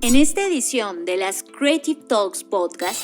En esta edición de las Creative Talks Podcast,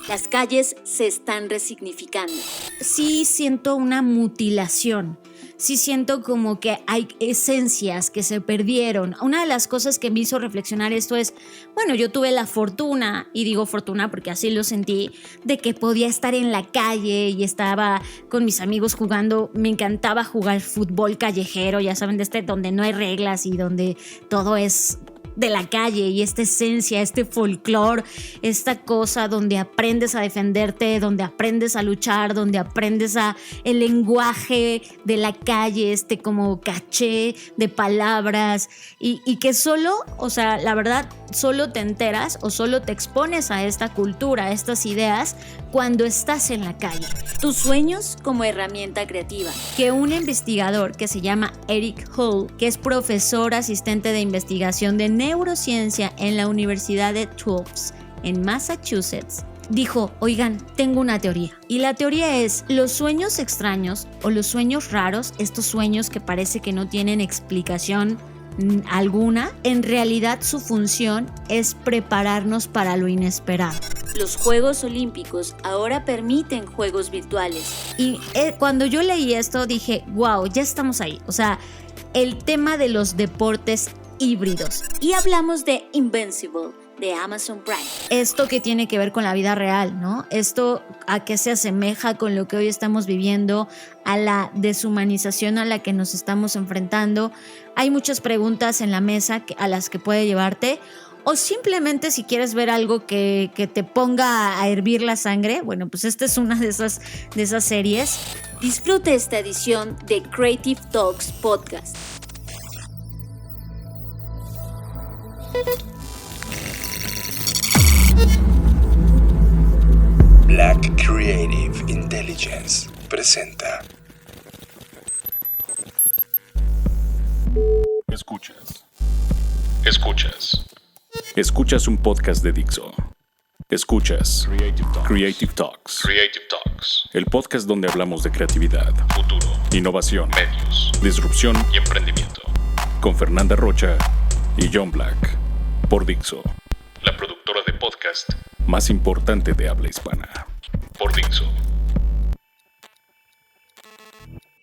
las calles se están resignificando. Sí siento una mutilación, sí siento como que hay esencias que se perdieron. Una de las cosas que me hizo reflexionar esto es, bueno, yo tuve la fortuna, y digo fortuna porque así lo sentí, de que podía estar en la calle y estaba con mis amigos jugando. Me encantaba jugar fútbol callejero, ya saben, donde no hay reglas y donde todo es de la calle, y esta esencia, este folclore, esta cosa donde aprendes a defenderte, donde aprendes a luchar, donde aprendes el lenguaje de la calle, como caché de palabras, y que solo, o sea, la verdad, solo te enteras o solo te expones a esta cultura, a estas ideas, cuando estás en la calle. Tus sueños como herramienta creativa. Que un investigador que se llama Eric Hall, que es profesor asistente de investigación de neurociencia en la Universidad de Tufts, en Massachusetts, dijo, oigan, tengo una teoría. Y la teoría es, los sueños extraños o los sueños raros, estos sueños que parece que no tienen explicación alguna, en realidad su función es prepararnos para lo inesperado. Los Juegos Olímpicos ahora permiten juegos virtuales. Y cuando yo leí esto dije, wow, ya estamos ahí. O sea, el tema de los deportes híbridos. Y hablamos de Invincible, de Amazon Prime. Esto que tiene que ver con la vida real, ¿no? Esto a qué se asemeja con lo que hoy estamos viviendo, a la deshumanización a la que nos estamos enfrentando. Hay muchas preguntas en la mesa a las que puede llevarte. O simplemente si quieres ver algo que te ponga a hervir la sangre, bueno, pues esta es una de esas series. Disfrute esta edición de Creative Talks Podcast. Black Creative Intelligence presenta. Escuchas un podcast de Dixo. Escuchas Creative Talks. El podcast donde hablamos de creatividad, futuro, innovación, medios, disrupción y emprendimiento. Con Fernanda Rocha y John Black. Por Dixo, la productora de podcast más importante de habla hispana. Por Dixo.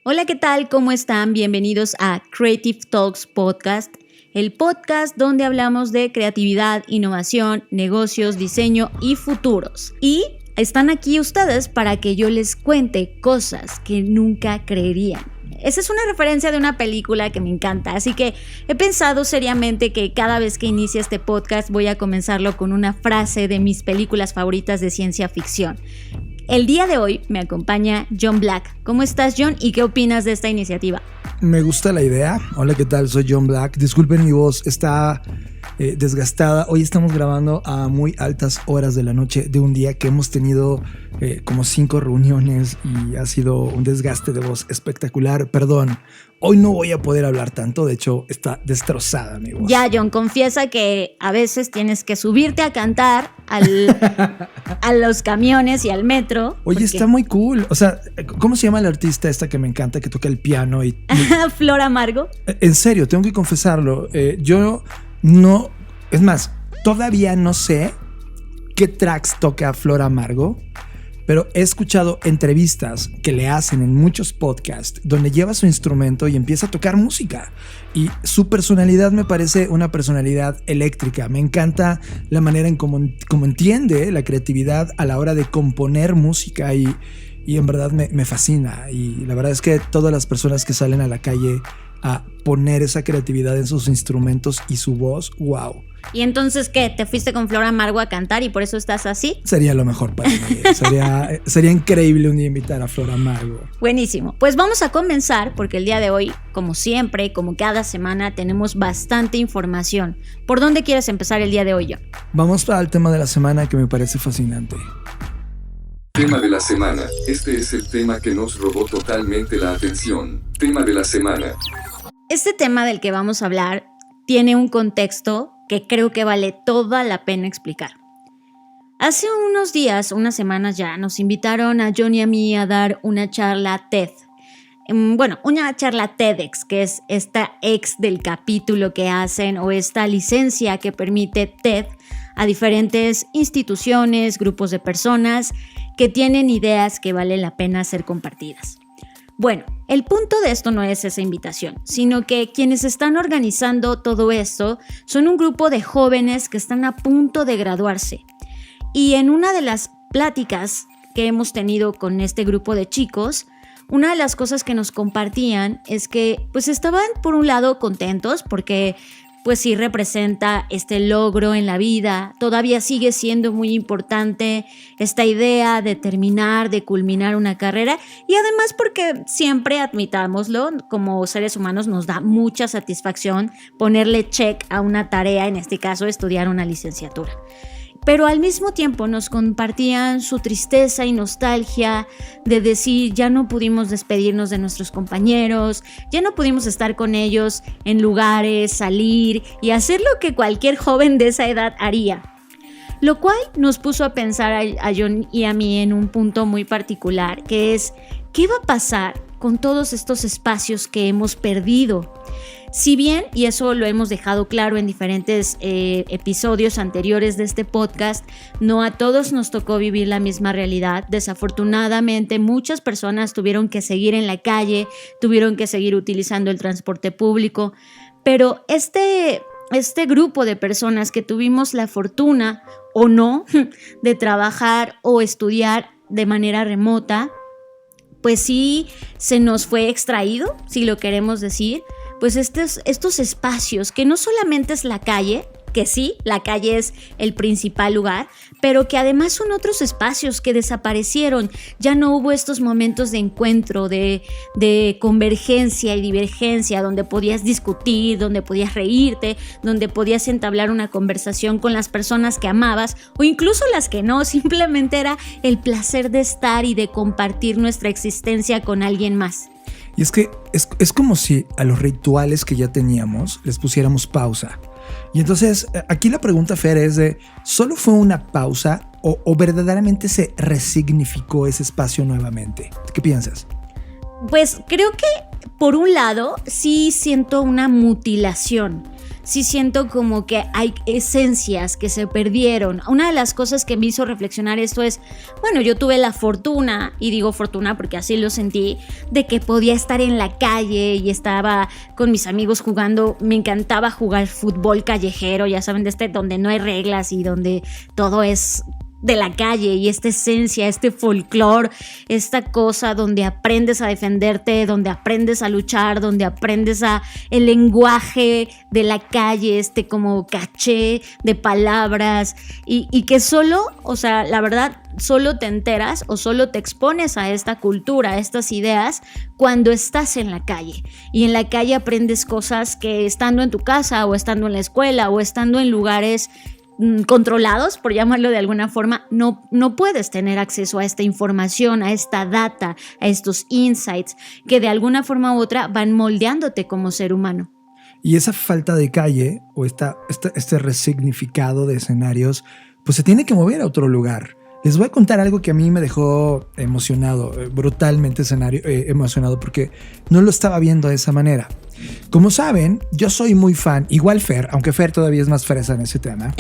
Hola, ¿qué tal? ¿Cómo están? Bienvenidos a Creative Talks Podcast, el podcast donde hablamos de creatividad, innovación, negocios, diseño y futuros. Y están aquí ustedes para que yo les cuente cosas que nunca creerían. Esa es una referencia de una película que me encanta, así que he pensado seriamente que cada vez que inicie este podcast voy a comenzarlo con una frase de mis películas favoritas de ciencia ficción. El día de hoy me acompaña John Black. ¿Cómo estás, John? ¿Y qué opinas de esta iniciativa? Me gusta la idea. Hola, ¿qué tal? Soy John Black. Disculpen mi voz, está desgastada. Hoy estamos grabando a muy altas horas de la noche de un día que hemos tenido como 5 reuniones y ha sido un desgaste de voz espectacular. Perdón, hoy no voy a poder hablar tanto. De hecho, está destrozada mi voz. Ya, John, confiesa que a veces tienes que subirte a cantar a los camiones y al metro. Oye, está muy cool. O sea, ¿cómo se llama la artista esta que me encanta, que toca el piano? Flor Amargo. En serio, tengo que confesarlo. Yo no... Es más, todavía no sé qué tracks toca Flor Amargo, pero he escuchado entrevistas que le hacen en muchos podcasts donde lleva su instrumento y empieza a tocar música. Y su personalidad me parece una personalidad eléctrica. Me encanta la manera en cómo entiende la creatividad a la hora de componer música y en verdad me fascina. Y la verdad es que todas las personas que salen a la calle a poner esa creatividad en sus instrumentos y su voz, wow. ¿Y entonces qué? ¿Te fuiste con Flor Amargo a cantar y por eso estás así? Sería lo mejor para mí. Sería increíble un día invitar a Flor Amargo. Buenísimo. Pues vamos a comenzar porque el día de hoy, como siempre, como cada semana, tenemos bastante información. ¿Por dónde quieres empezar el día de hoy, John? Vamos al tema de la semana que me parece fascinante. Tema de la semana. Este es el tema que nos robó totalmente la atención. Tema de la semana. Este tema del que vamos a hablar tiene un contexto que creo que vale toda la pena explicar. Hace unos días, unas semanas ya, nos invitaron a John y a mí a dar una charla TED. una charla TEDx, que es esta ex del capítulo que hacen o esta licencia que permite TED a diferentes instituciones, grupos de personas que tienen ideas que vale la pena ser compartidas. Bueno, el punto de esto no es esa invitación, sino que quienes están organizando todo esto son un grupo de jóvenes que están a punto de graduarse. Y en una de las pláticas que hemos tenido con este grupo de chicos, una de las cosas que nos compartían es que pues estaban por un lado contentos porque pues sí representa este logro en la vida, todavía sigue siendo muy importante esta idea de terminar, de culminar una carrera y además porque siempre, admitámoslo, como seres humanos nos da mucha satisfacción ponerle check a una tarea, en este caso estudiar una licenciatura. Pero al mismo tiempo nos compartían su tristeza y nostalgia de decir ya no pudimos despedirnos de nuestros compañeros, ya no pudimos estar con ellos en lugares, salir y hacer lo que cualquier joven de esa edad haría. Lo cual nos puso a pensar a John y a mí en un punto muy particular, que es ¿qué va a pasar con todos estos espacios que hemos perdido? Si bien, y eso lo hemos dejado claro en diferentes episodios anteriores de este podcast, no a todos nos tocó vivir la misma realidad. Desafortunadamente, muchas personas tuvieron que seguir en la calle, tuvieron que seguir utilizando el transporte público, pero este grupo de personas que tuvimos la fortuna o no de trabajar o estudiar de manera remota, pues sí se nos fue extraído, si lo queremos decir, pues estos espacios que no solamente es la calle, que sí, la calle es el principal lugar, pero que además son otros espacios que desaparecieron. Ya no hubo estos momentos de encuentro, de convergencia y divergencia, donde podías discutir, donde podías reírte, donde podías entablar una conversación con las personas que amabas o incluso las que no. Simplemente era el placer de estar y de compartir nuestra existencia con alguien más. Y es que es como si a los rituales que ya teníamos les pusiéramos pausa. Y entonces aquí la pregunta, Fer, es de ¿solo fue una pausa o verdaderamente se resignificó ese espacio nuevamente? ¿Qué piensas? Pues creo que por un lado sí siento una mutilación. Sí siento como que hay esencias que se perdieron. Una de las cosas que me hizo reflexionar esto es, bueno, yo tuve la fortuna, y digo fortuna porque así lo sentí, de que podía estar en la calle y estaba con mis amigos jugando. Me encantaba jugar fútbol callejero, ya saben, donde no hay reglas y donde todo es de la calle, y esta esencia, este folclore, esta cosa donde aprendes a defenderte, donde aprendes a luchar, donde aprendes el lenguaje de la calle, como caché de palabras y que solo, o sea, la verdad, solo te enteras o solo te expones a esta cultura, a estas ideas cuando estás en la calle. Y en la calle aprendes cosas que estando en tu casa o estando en la escuela o estando en lugares controlados, por llamarlo de alguna forma, no puedes tener acceso a esta información, a esta data, a estos insights que de alguna forma u otra van moldeándote como ser humano. Y esa falta de calle o este resignificado de escenarios, pues se tiene que mover a otro lugar. Les voy a contar algo que a mí me dejó emocionado, brutalmente emocionado, porque no lo estaba viendo de esa manera. Como saben, yo soy muy fan, igual Fer, aunque Fer todavía es más fresa en ese tema.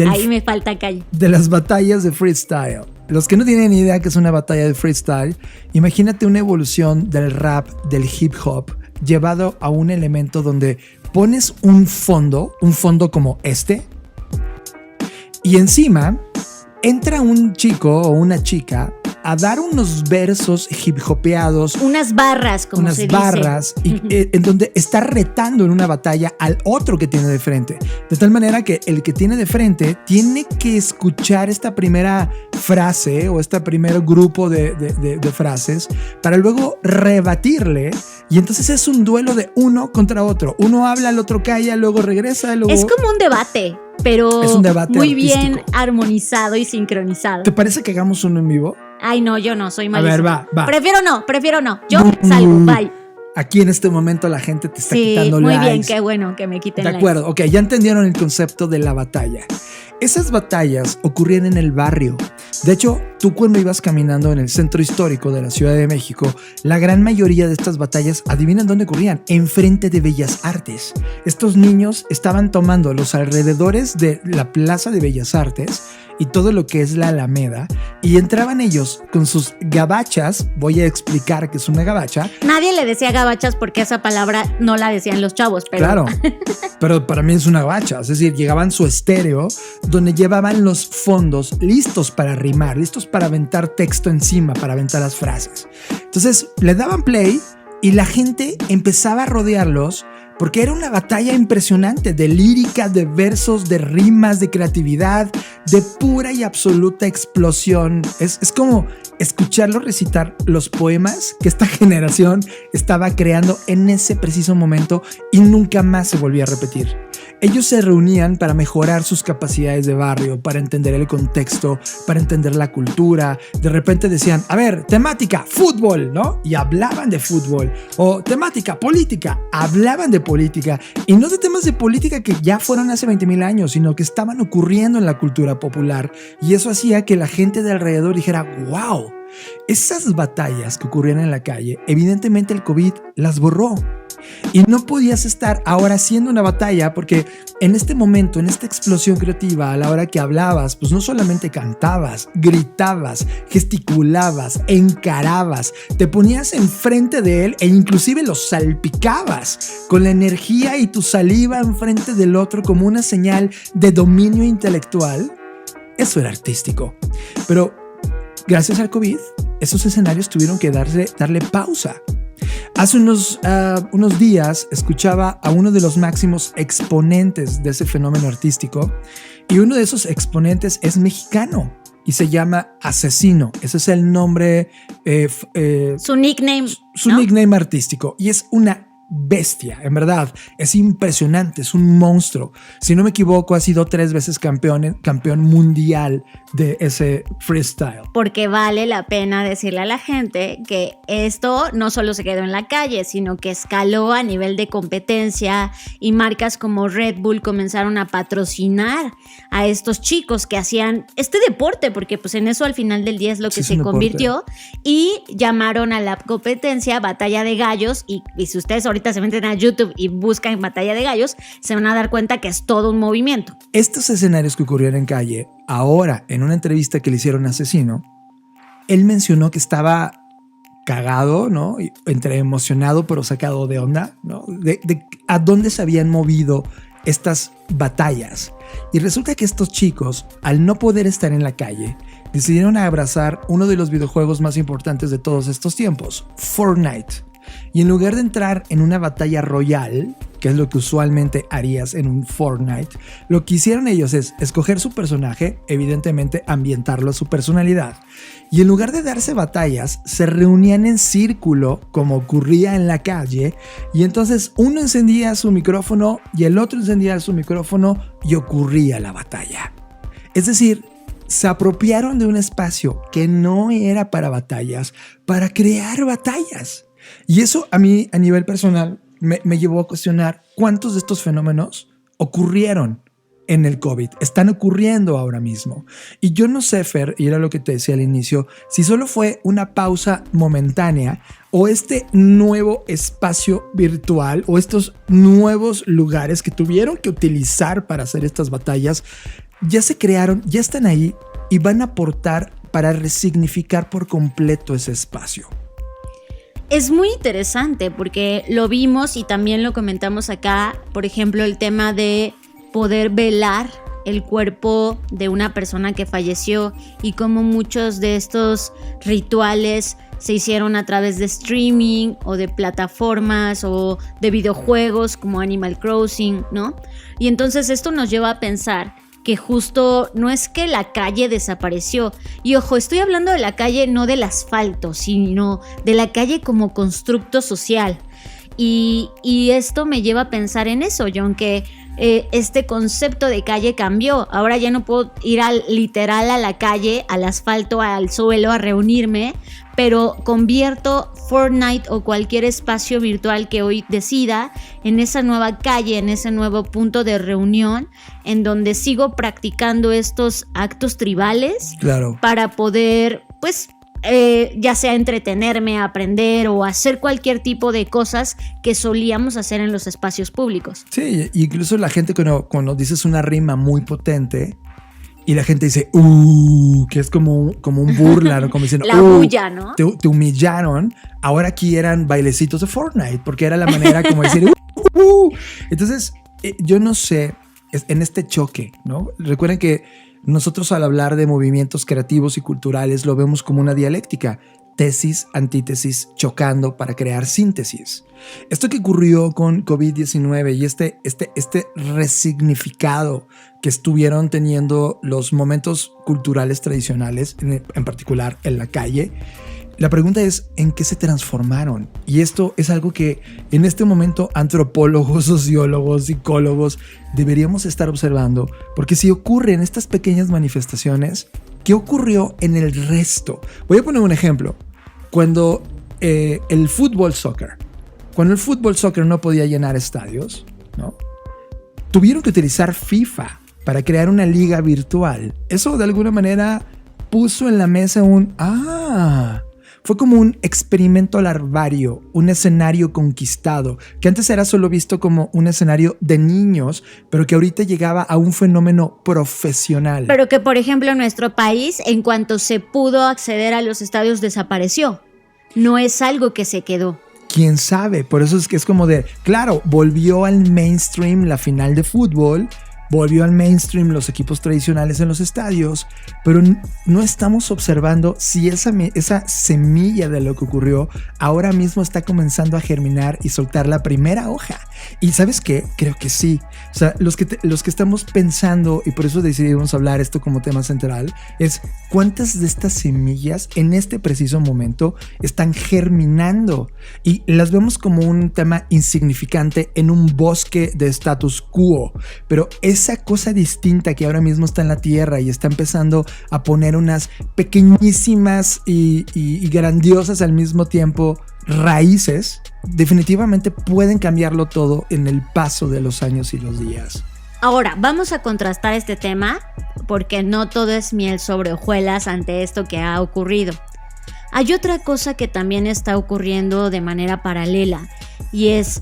Ahí me falta calle. De las batallas de freestyle. Los que no tienen ni idea que es una batalla de freestyle, imagínate una evolución del rap, del hip hop, llevado a un elemento donde pones un fondo como este, y encima entra un chico o una chica a dar unos versos hip hopeados. Unas barras, como se dice. Unas barras, en donde está retando en una batalla al otro que tiene de frente. De tal manera que el que tiene de frente tiene que escuchar esta primera frase o este primer grupo de frases para luego rebatirle. Y entonces es un duelo de uno contra otro. Uno habla, el otro calla, luego regresa. Luego... Es como un debate, pero es un debate muy artístico. Bien armonizado y sincronizado. ¿Te parece que hagamos uno en vivo? Ay, no, yo no, soy malísima. A ver, va. Prefiero no. Yo salgo, bye. Aquí en este momento la gente te está quitando likes. Muy bien, qué bueno que me quiten likes. De acuerdo, ok, ya entendieron el concepto de la batalla. Esas batallas ocurrían en el barrio, De hecho, tú cuando ibas caminando en el centro histórico de la Ciudad de México, la gran mayoría de estas batallas, ¿adivinan dónde ocurrían? Enfrente de Bellas Artes. Estos niños estaban tomando los alrededores de la Plaza de Bellas Artes y todo lo que es la Alameda, y entraban ellos con sus gabachas. Voy a explicar qué es una gabacha. Nadie le decía gabachas porque esa palabra no la decían los chavos, pero... Claro, pero para mí es una gabacha, es decir, llegaban su estéreo donde llevaban los fondos listos para rimar, listos para aventar texto encima, para aventar las frases. Entonces le daban play y la gente empezaba a rodearlos, porque era una batalla impresionante de lírica, de versos, de rimas, de creatividad, de pura y absoluta explosión. Es como escucharlos recitar los poemas que esta generación estaba creando en ese preciso momento y nunca más se volvía a repetir. Ellos se reunían para mejorar sus capacidades de barrio, para entender el contexto, para entender la cultura. De repente decían, a ver, temática, fútbol, ¿no? Y hablaban de fútbol. O temática, política, hablaban de política. Y no de temas de política que ya fueron hace 20,000 años, sino que estaban ocurriendo en la cultura popular. Y eso hacía que la gente de alrededor dijera, wow, esas batallas que ocurrían en la calle, evidentemente el COVID las borró. Y no podías estar ahora haciendo una batalla, porque en este momento, en esta explosión creativa, a la hora que hablabas, pues no solamente cantabas, gritabas, gesticulabas, encarabas, te ponías enfrente de él e inclusive lo salpicabas con la energía y tu saliva enfrente del otro como una señal de dominio intelectual. Eso era artístico. Pero gracias al COVID, esos escenarios tuvieron que darle pausa. Hace unos días escuchaba a uno de los máximos exponentes de ese fenómeno artístico, y uno de esos exponentes es mexicano y se llama Asesino. Ese es el nombre, su nickname, su ¿no? nickname artístico, y es una bestia, en verdad, es impresionante, es un monstruo. Si no me equivoco, ha sido 3 veces campeón mundial de ese freestyle. Porque vale la pena decirle a la gente que esto no solo se quedó en la calle, sino que escaló a nivel de competencia, y marcas como Red Bull comenzaron a patrocinar a estos chicos que hacían este deporte, porque pues en eso al final del día es lo que se convirtió, y llamaron a la competencia Batalla de Gallos, y si ustedes ahorita se meten a YouTube y buscan Batalla de Gallos, se van a dar cuenta que es todo un movimiento. Estos escenarios que ocurrieron en calle, ahora en una entrevista que le hicieron a Asesino, él mencionó que estaba cagado, ¿no? Entre emocionado pero sacado de onda, ¿no? De a dónde se habían movido estas batallas. Y resulta que estos chicos, al no poder estar en la calle, decidieron abrazar uno de los videojuegos más importantes de todos estos tiempos, Fortnite. Y en lugar de entrar en una batalla royal, que es lo que usualmente harías en un Fortnite, lo que hicieron ellos es escoger su personaje, evidentemente ambientarlo a su personalidad, y en lugar de darse batallas, se reunían en círculo como ocurría en la calle, y entonces uno encendía su micrófono y el otro encendía su micrófono y ocurría la batalla. Es decir, se apropiaron de un espacio que no era para batallas, para crear batallas. Y eso a mí, a nivel personal, me llevó a cuestionar cuántos de estos fenómenos ocurrieron en el COVID, están ocurriendo ahora mismo. Y yo no sé, Fer, y era lo que te decía al inicio, si solo fue una pausa momentánea o este nuevo espacio virtual o estos nuevos lugares que tuvieron que utilizar para hacer estas batallas, ya se crearon, ya están ahí y van a aportar para resignificar por completo ese espacio. Es muy interesante porque lo vimos y también lo comentamos acá, por ejemplo, el tema de poder velar el cuerpo de una persona que falleció y cómo muchos de estos rituales se hicieron a través de streaming o de plataformas o de videojuegos como Animal Crossing, ¿no? Y entonces esto nos lleva a pensar que justo no es que la calle desapareció. Y ojo, estoy hablando de la calle no del asfalto, sino de la calle como constructo social. Y esto me lleva a pensar en eso, John, que este concepto de calle cambió. Ahora ya no puedo ir literal a la calle, al asfalto, al suelo a reunirme, pero convierto Fortnite o cualquier espacio virtual que hoy decida en esa nueva calle, en ese nuevo punto de reunión en donde sigo practicando estos actos tribales, claro, para poder, pues, ya sea entretenerme, aprender o hacer cualquier tipo de cosas que solíamos hacer en los espacios públicos. Sí, incluso la gente cuando dices una rima muy potente y la gente dice, que es como un burla, ¿no? Como diciendo, la bulla, ¿no? Te humillaron. Ahora aquí eran bailecitos de Fortnite, porque era la manera como decir, Entonces, yo no sé, en este choque, ¿no? Recuerden que nosotros al hablar de movimientos creativos y culturales lo vemos como una dialéctica, tesis, antítesis, chocando para crear síntesis. Esto que ocurrió con COVID-19 y este resignificado que estuvieron teniendo los momentos culturales tradicionales, en particular en la calle, la pregunta es, ¿en qué se transformaron? Y esto es algo que en este momento antropólogos, sociólogos, psicólogos deberíamos estar observando, porque si ocurren estas pequeñas manifestaciones, ¿qué ocurrió en el resto? Voy a poner un ejemplo. Cuando el fútbol soccer no podía llenar estadios, ¿no? Tuvieron que utilizar FIFA para crear una liga virtual. Eso de alguna manera puso en la mesa fue como un experimento larvario, un escenario conquistado, que antes era solo visto como un escenario de niños, pero que ahorita llegaba a un fenómeno profesional. Pero que, por ejemplo, en nuestro país, en cuanto se pudo acceder a los estadios, desapareció. No es algo que se quedó. ¿Quién sabe? Por eso es que es como claro, volvió al mainstream la final de fútbol, volvió al mainstream los equipos tradicionales en los estadios, pero no estamos observando si esa semilla de lo que ocurrió ahora mismo está comenzando a germinar y soltar la primera hoja. Y ¿sabes qué? Creo que sí. O sea, los que estamos pensando, y por eso decidimos hablar esto como tema central, es cuántas de estas semillas en este preciso momento están germinando y las vemos como un tema insignificante en un bosque de status quo, pero esa cosa distinta que ahora mismo está en la tierra y está empezando a poner unas pequeñísimas y grandiosas al mismo tiempo raíces, definitivamente pueden cambiarlo todo en el paso de los años y los días. Ahora, vamos a contrastar este tema porque no todo es miel sobre hojuelas ante esto que ha ocurrido. Hay otra cosa que también está ocurriendo de manera paralela y es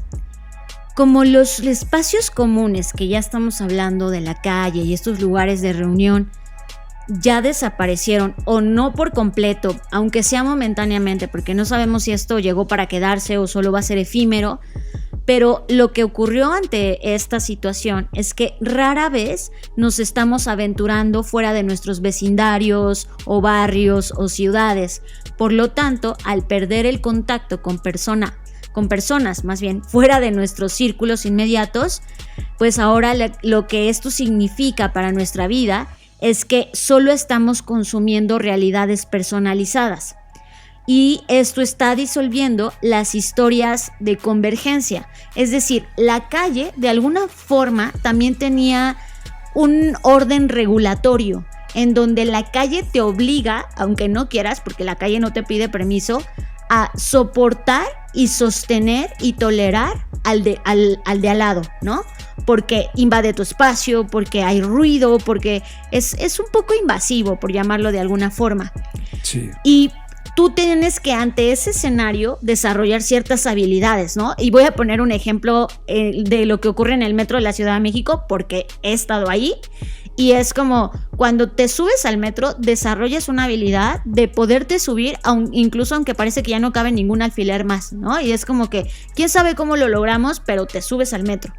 como los espacios comunes que ya estamos hablando de la calle y estos lugares de reunión ya desaparecieron, o no por completo, aunque sea momentáneamente, porque no sabemos si esto llegó para quedarse o solo va a ser efímero, pero lo que ocurrió ante esta situación es que rara vez nos estamos aventurando fuera de nuestros vecindarios o barrios o ciudades. Por lo tanto, al perder el contacto con personas más bien fuera de nuestros círculos inmediatos, pues ahora lo que esto significa para nuestra vida es que solo estamos consumiendo realidades personalizadas. Y esto está disolviendo las historias de convergencia. Es decir, la calle de alguna forma también tenía un orden regulatorio en donde la calle te obliga, aunque no quieras, porque la calle no te pide permiso, a soportar y sostener y tolerar al de al lado, ¿no? Porque invade tu espacio, porque hay ruido, porque es un poco invasivo, por llamarlo de alguna forma. Sí. Y tú tienes que, ante ese escenario, desarrollar ciertas habilidades, ¿no? Y voy a poner un ejemplo de lo que ocurre en el metro de la Ciudad de México, porque he estado ahí. Y es como cuando te subes al metro, desarrollas una habilidad de poderte subir, incluso aunque parece que ya no cabe ningún alfiler más, ¿no? Y es como que, quién sabe cómo lo logramos, pero te subes al metro.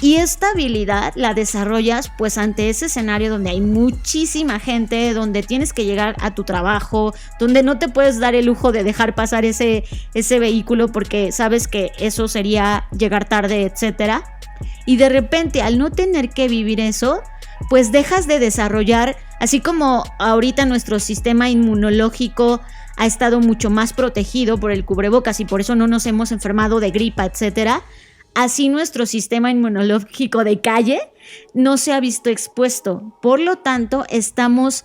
Y esta habilidad la desarrollas pues ante ese escenario donde hay muchísima gente, donde tienes que llegar a tu trabajo, donde no te puedes dar el lujo de dejar pasar ese vehículo porque sabes que eso sería llegar tarde, etcétera. Y de repente, al no tener que vivir eso, pues dejas de desarrollar, así como ahorita nuestro sistema inmunológico ha estado mucho más protegido por el cubrebocas y por eso no nos hemos enfermado de gripa, etcétera. así nuestro sistema inmunológico de calle no se ha visto expuesto. Por lo tanto, estamos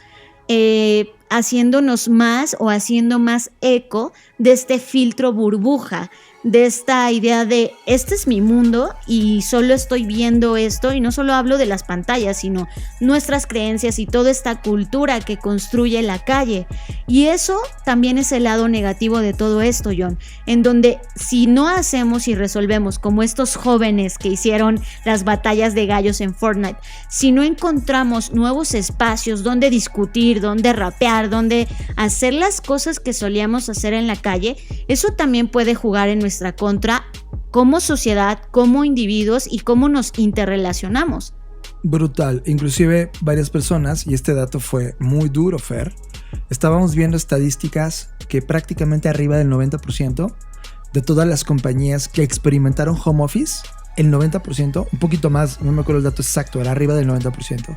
haciéndonos más o haciendo más eco de este filtro burbuja, de esta idea de este es mi mundo y solo estoy viendo esto, y no solo hablo de las pantallas, sino nuestras creencias y toda esta cultura que construye la calle. Y eso también es el lado negativo de todo esto, John, en donde si no hacemos y resolvemos como estos jóvenes que hicieron las batallas de gallos en Fortnite, si no encontramos nuevos espacios donde discutir, donde rapear, donde hacer las cosas que solíamos hacer en la calle, eso también puede jugar en nuestra contra como sociedad, como individuos y cómo nos interrelacionamos. Brutal. Inclusive varias personas, y este dato fue muy duro, Fer, estábamos viendo estadísticas que prácticamente arriba del 90% de todas las compañías que experimentaron home office, el 90%, un poquito más, no me acuerdo el dato exacto, era arriba del 90%,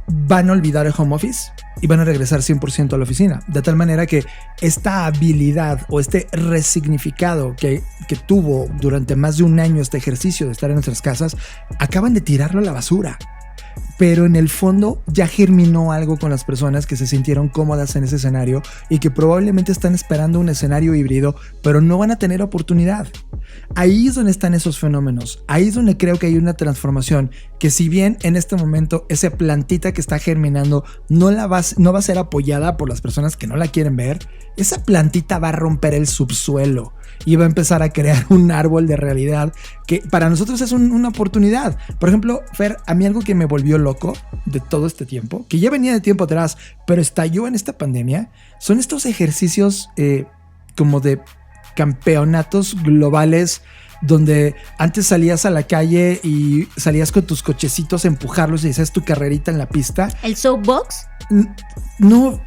van a olvidar el home office y van a regresar 100% a la oficina. De tal manera que esta habilidad o este resignificado que tuvo durante más de un año este ejercicio de estar en nuestras casas, acaban de tirarlo a la basura. Pero en el fondo ya germinó algo con las personas que se sintieron cómodas en ese escenario y que probablemente están esperando un escenario híbrido, pero no van a tener oportunidad. Ahí es donde están esos fenómenos. Ahí es donde creo que hay una transformación que, si bien en este momento esa plantita que está germinando no va a ser apoyada por las personas que no la quieren ver, esa plantita va a romper el subsuelo y va a empezar a crear un árbol de realidad que para nosotros es una oportunidad. Por ejemplo, Fer, a mí algo que me volvió loco de todo este tiempo, que ya venía de tiempo atrás, pero estalló en esta pandemia, son estos ejercicios como de campeonatos globales, donde antes salías a la calle y salías con tus cochecitos a empujarlos y hacías tu carrerita en la pista. ¿El soapbox? No,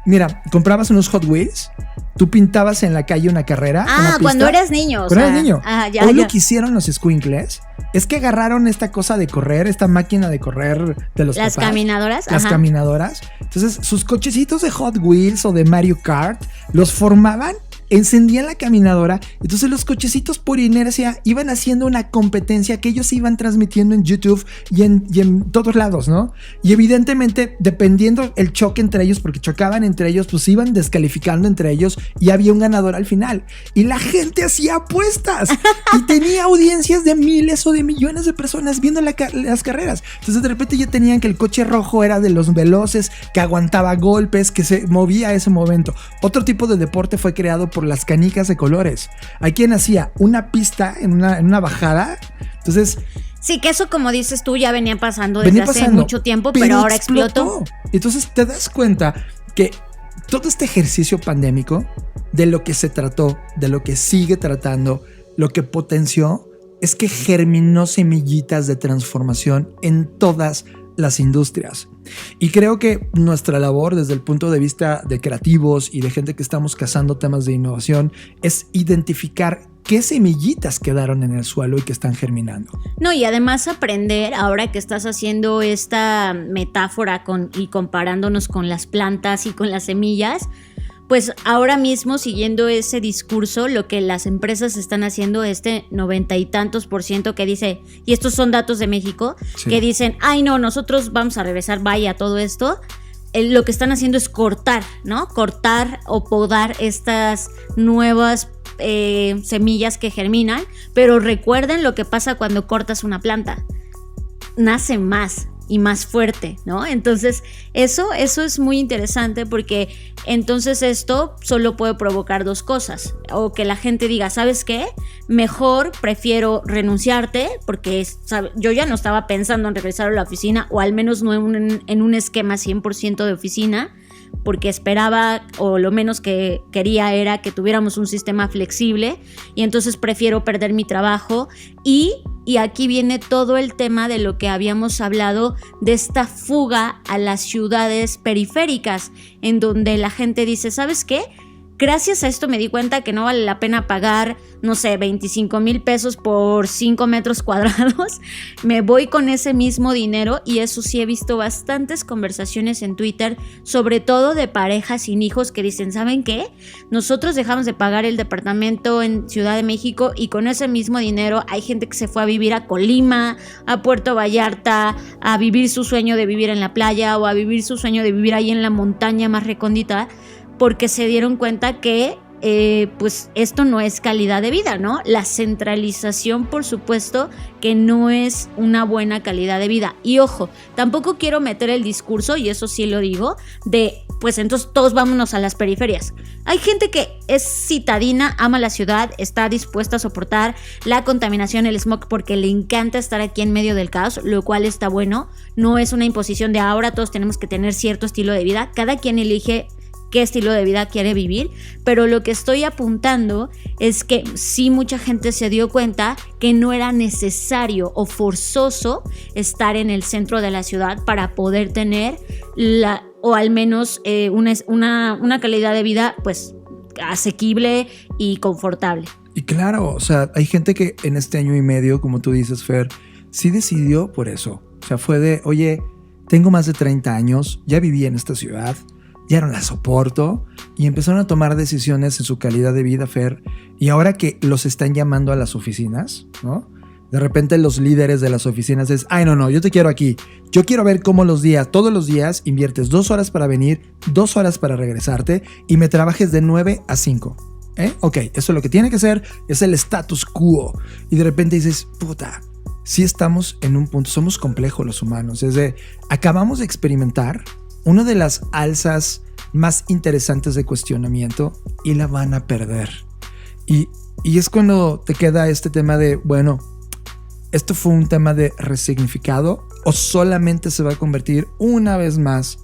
mira, comprabas unos Hot Wheels, tú pintabas en la calle una carrera. Ah, una cuando eras niño. Cuando eras niño. Ya. Lo que hicieron los squinkles es que agarraron esta cosa de correr, esta máquina de correr de los Las papás, caminadoras. Las caminadoras. Entonces, sus cochecitos de Hot Wheels o de Mario Kart los formaban, encendían la caminadora, entonces los cochecitos por inercia iban haciendo una competencia que ellos iban transmitiendo en YouTube y en todos lados, ¿no? Y evidentemente, dependiendo el choque entre ellos, porque chocaban entre ellos, pues iban descalificando entre ellos y había un ganador al final. Y la gente hacía apuestas y tenía audiencias de miles o de millones de personas viendo las carreras. Entonces de repente ya tenían que el coche rojo era de los veloces, que aguantaba golpes, que se movía a ese momento. Otro tipo de deporte fue creado por las canicas de colores. Hay quien hacía una pista en una bajada. Entonces, sí, que eso, como dices tú, ya venía pasando desde hace mucho tiempo, pero ahora explotó. Entonces te das cuenta que todo este ejercicio pandémico, de lo que se trató, de lo que sigue tratando, lo que potenció, es que germinó semillitas de transformación en todas las industrias. Y creo que nuestra labor desde el punto de vista de creativos y de gente que estamos cazando temas de innovación es identificar qué semillitas quedaron en el suelo y que están germinando. No, y además aprender, ahora que estás haciendo esta metáfora y comparándonos con las plantas y con las semillas, pues ahora mismo, siguiendo ese discurso, lo que las empresas están haciendo, 90 y tantos % que dice, y estos son datos de México, sí, que dicen, ay no, nosotros vamos a regresar, vaya, todo esto, lo que están haciendo es cortar, ¿no? Cortar o podar estas nuevas semillas que germinan, pero recuerden lo que pasa cuando cortas una planta, nace más y más fuerte, ¿no? Entonces eso es muy interesante, porque entonces esto solo puede provocar dos cosas: o que la gente diga, ¿sabes qué? Mejor prefiero renunciarte, porque yo ya no estaba pensando en regresar a la oficina, o al menos no en un esquema 100% de oficina, porque esperaba, o lo menos que quería era que tuviéramos un sistema flexible, y entonces prefiero perder mi trabajo. Y aquí viene todo el tema de lo que habíamos hablado, de esta fuga a las ciudades periféricas, en donde la gente dice, ¿sabes qué? Gracias a esto me di cuenta que no vale la pena pagar, no sé, 25,000 pesos por 5 metros cuadrados. Me voy con ese mismo dinero y eso sí he visto bastantes conversaciones en Twitter, sobre todo de parejas sin hijos que dicen, ¿saben qué? Nosotros dejamos de pagar el departamento en Ciudad de México y con ese mismo dinero hay gente que se fue a vivir a Colima, a Puerto Vallarta, a vivir su sueño de vivir en la playa o a vivir su sueño de vivir ahí en la montaña más recóndita, porque se dieron cuenta que pues esto no es calidad de vida, ¿no? La centralización, por supuesto, que no es una buena calidad de vida. Y ojo, tampoco quiero meter el discurso, y eso sí lo digo, de pues entonces todos vámonos a las periferias. Hay gente que es citadina, ama la ciudad, está dispuesta a soportar la contaminación, el smog, porque le encanta estar aquí en medio del caos, lo cual está bueno. No es una imposición de ahora todos tenemos que tener cierto estilo de vida. Cada quien elige qué estilo de vida quiere vivir, pero lo que estoy apuntando es que sí mucha gente se dio cuenta que no era necesario o forzoso estar en el centro de la ciudad para poder tener o al menos una calidad de vida pues asequible y confortable. Y claro, o sea, hay gente que en este año y medio, como tú dices, Fer, sí decidió por eso. O sea, fue de, oye, tengo más de 30 años, ya viví en esta ciudad, ya no la soporto, y empezaron a tomar decisiones en su calidad de vida, Fer, y ahora que los están llamando a las oficinas, ¿no? De repente los líderes de las oficinas es, ay, no, yo te quiero aquí, yo quiero ver cómo todos los días inviertes 2 horas para venir, 2 horas para regresarte, y me trabajes de 9 a 5, Ok, eso es lo que tiene que ser, es el status quo, y de repente dices, puta, sí estamos en un punto, somos complejos los humanos, es de, acabamos de experimentar una de las alzas más interesantes de cuestionamiento y la van a perder. Y es cuando te queda este tema de, bueno, ¿esto fue un tema de resignificado o solamente se va a convertir una vez más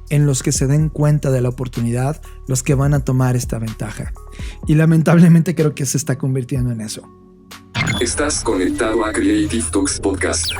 en los que se den cuenta de la oportunidad, los que van a tomar esta ventaja? Y lamentablemente creo que se está convirtiendo en eso. Estás conectado a Creative Talks Podcast.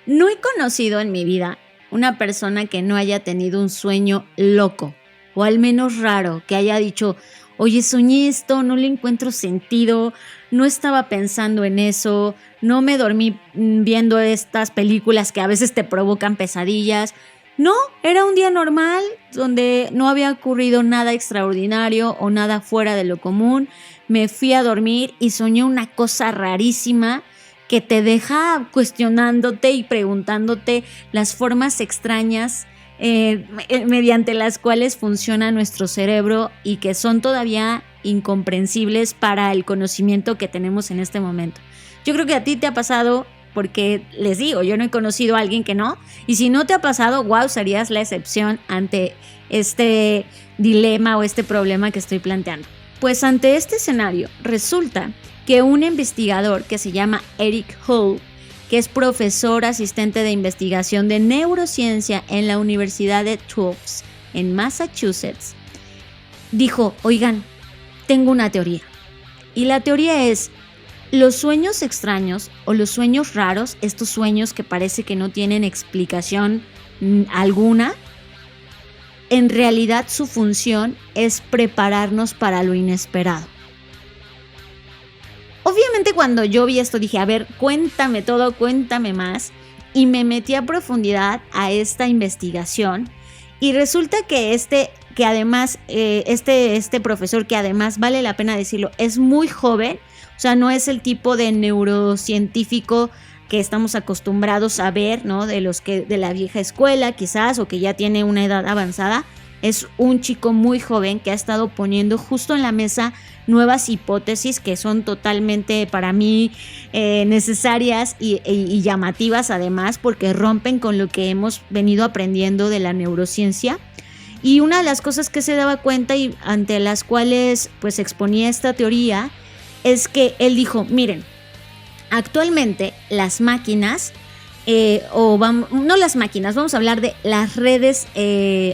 No he conocido en mi vida una persona que no haya tenido un sueño loco, o al menos raro, que haya dicho, oye, soñé esto, no le encuentro sentido, no estaba pensando en eso, no me dormí viendo estas películas que a veces te provocan pesadillas. No, era un día normal donde no había ocurrido nada extraordinario o nada fuera de lo común. Me fui a dormir y soñé una cosa rarísima que te deja cuestionándote y preguntándote las formas extrañas mediante las cuales funciona nuestro cerebro y que son todavía incomprensibles para el conocimiento que tenemos en este momento. Yo creo que a ti te ha pasado, porque les digo, yo no he conocido a alguien que no, y si no te ha pasado, wow, serías la excepción ante este dilema o este problema que estoy planteando. Pues ante este escenario, resulta que un investigador que se llama Eric Hall, que es profesor asistente de investigación de neurociencia en la Universidad de Tufts, en Massachusetts, dijo, oigan, tengo una teoría. Y la teoría es, los sueños extraños o los sueños raros, estos sueños que parece que no tienen explicación alguna, en realidad su función es prepararnos para lo inesperado. Obviamente cuando yo vi esto dije, a ver, cuéntame todo, cuéntame más, y me metí a profundidad a esta investigación y resulta que además este profesor, que además vale la pena decirlo, es muy joven, o sea, no es el tipo de neurocientífico que estamos acostumbrados a ver, ¿no? De la vieja escuela quizás, o que ya tiene una edad avanzada. Es un chico muy joven que ha estado poniendo justo en la mesa nuevas hipótesis que son totalmente para mí necesarias y llamativas además, porque rompen con lo que hemos venido aprendiendo de la neurociencia. Y una de las cosas que se daba cuenta y ante las cuales pues exponía esta teoría es que él dijo, miren, actualmente las máquinas no las máquinas, vamos a hablar de las redes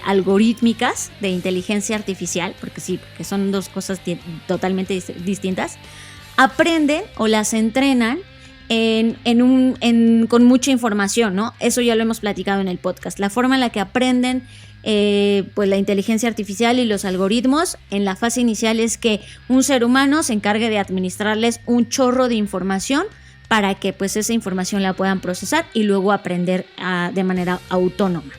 algorítmicas de inteligencia artificial, porque sí, porque son dos cosas totalmente distintas, aprenden o las entrenan con mucha información, ¿no? Eso ya lo hemos platicado en el podcast. La forma en la que aprenden pues la inteligencia artificial y los algoritmos en la fase inicial es que un ser humano se encargue de administrarles un chorro de información para que pues esa información la puedan procesar y luego aprender de manera autónoma.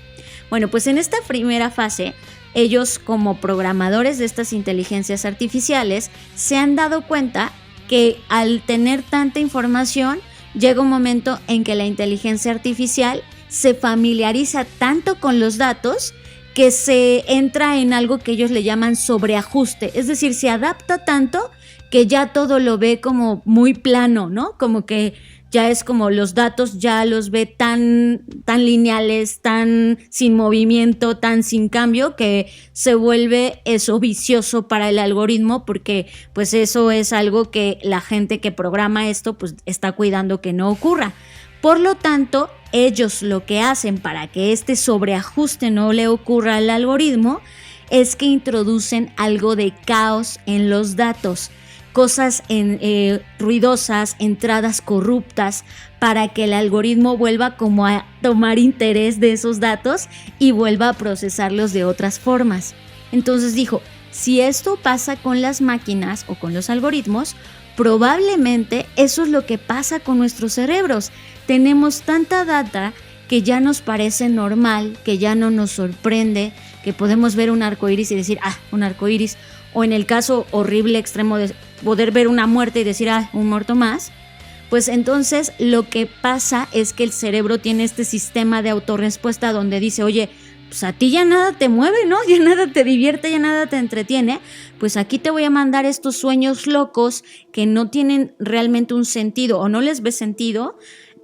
Bueno, pues en esta primera fase, ellos como programadores de estas inteligencias artificiales se han dado cuenta que al tener tanta información llega un momento en que la inteligencia artificial se familiariza tanto con los datos que se entra en algo que ellos le llaman sobreajuste, es decir, se adapta tanto que ya todo lo ve como muy plano, ¿no? Como que ya es como los datos ya los ve tan lineales, tan sin movimiento, tan sin cambio, que se vuelve eso vicioso para el algoritmo, porque pues eso es algo que la gente que programa esto pues está cuidando que no ocurra. Por lo tanto, ellos lo que hacen para que este sobreajuste no le ocurra al algoritmo es que introducen algo de caos en los datos, cosas ruidosas, entradas corruptas, para que el algoritmo vuelva como a tomar interés de esos datos y vuelva a procesarlos de otras formas. Entonces dijo, si esto pasa con las máquinas o con los algoritmos, probablemente eso es lo que pasa con nuestros cerebros. Tenemos tanta data que ya nos parece normal, que ya no nos sorprende, que podemos ver un arcoíris y decir, un arcoíris, o en el caso horrible extremo de poder ver una muerte y decir, un muerto más. Pues entonces lo que pasa es que el cerebro tiene este sistema de autorrespuesta donde dice, oye, pues a ti ya nada te mueve, ¿no? Ya nada te divierte, ya nada te entretiene. Pues aquí te voy a mandar estos sueños locos que no tienen realmente un sentido o no les ve sentido,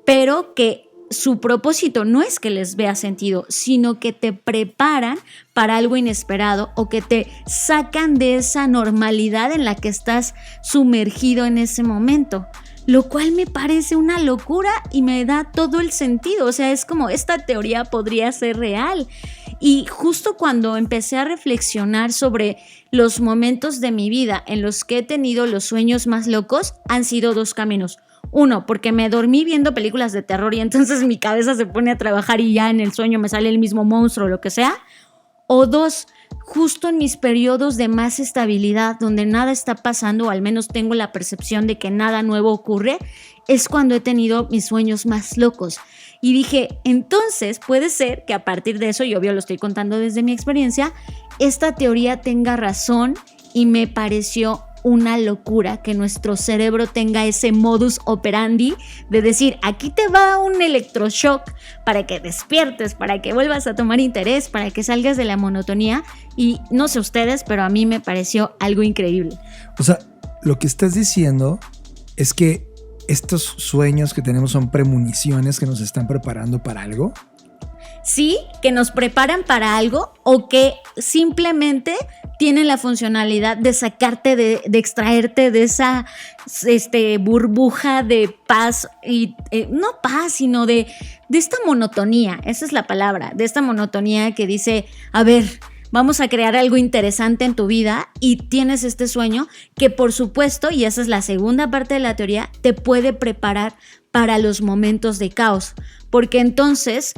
pero que su propósito no es que les vea sentido, sino que te preparan para algo inesperado o que te sacan de esa normalidad en la que estás sumergido en ese momento. Lo cual me parece una locura y me da todo el sentido. O sea, es como esta teoría podría ser real. Y justo cuando empecé a reflexionar sobre los momentos de mi vida en los que he tenido los sueños más locos, han sido dos caminos. Uno, porque me dormí viendo películas de terror y entonces mi cabeza se pone a trabajar y ya en el sueño me sale el mismo monstruo o lo que sea. O dos, justo en mis periodos de más estabilidad, donde nada está pasando, o al menos tengo la percepción de que nada nuevo ocurre, es cuando he tenido mis sueños más locos. Y dije, entonces puede ser que a partir de eso, y obvio lo estoy contando desde mi experiencia, esta teoría tenga razón y me pareció una locura que nuestro cerebro tenga ese modus operandi de decir, aquí te va un electroshock para que despiertes, para que vuelvas a tomar interés, para que salgas de la monotonía. Y no sé ustedes, pero a mí me pareció algo increíble. O sea, lo que estás diciendo es que estos sueños que tenemos son premoniciones que nos están preparando para algo. Sí, que nos preparan para algo o que simplemente tienen la funcionalidad de sacarte, de extraerte de esa burbuja de paz y no paz, sino de esta monotonía. Esa es la palabra, de esta monotonía que dice, a ver, vamos a crear algo interesante en tu vida y tienes este sueño que por supuesto, y esa es la segunda parte de la teoría, te puede preparar para los momentos de caos. Porque entonces,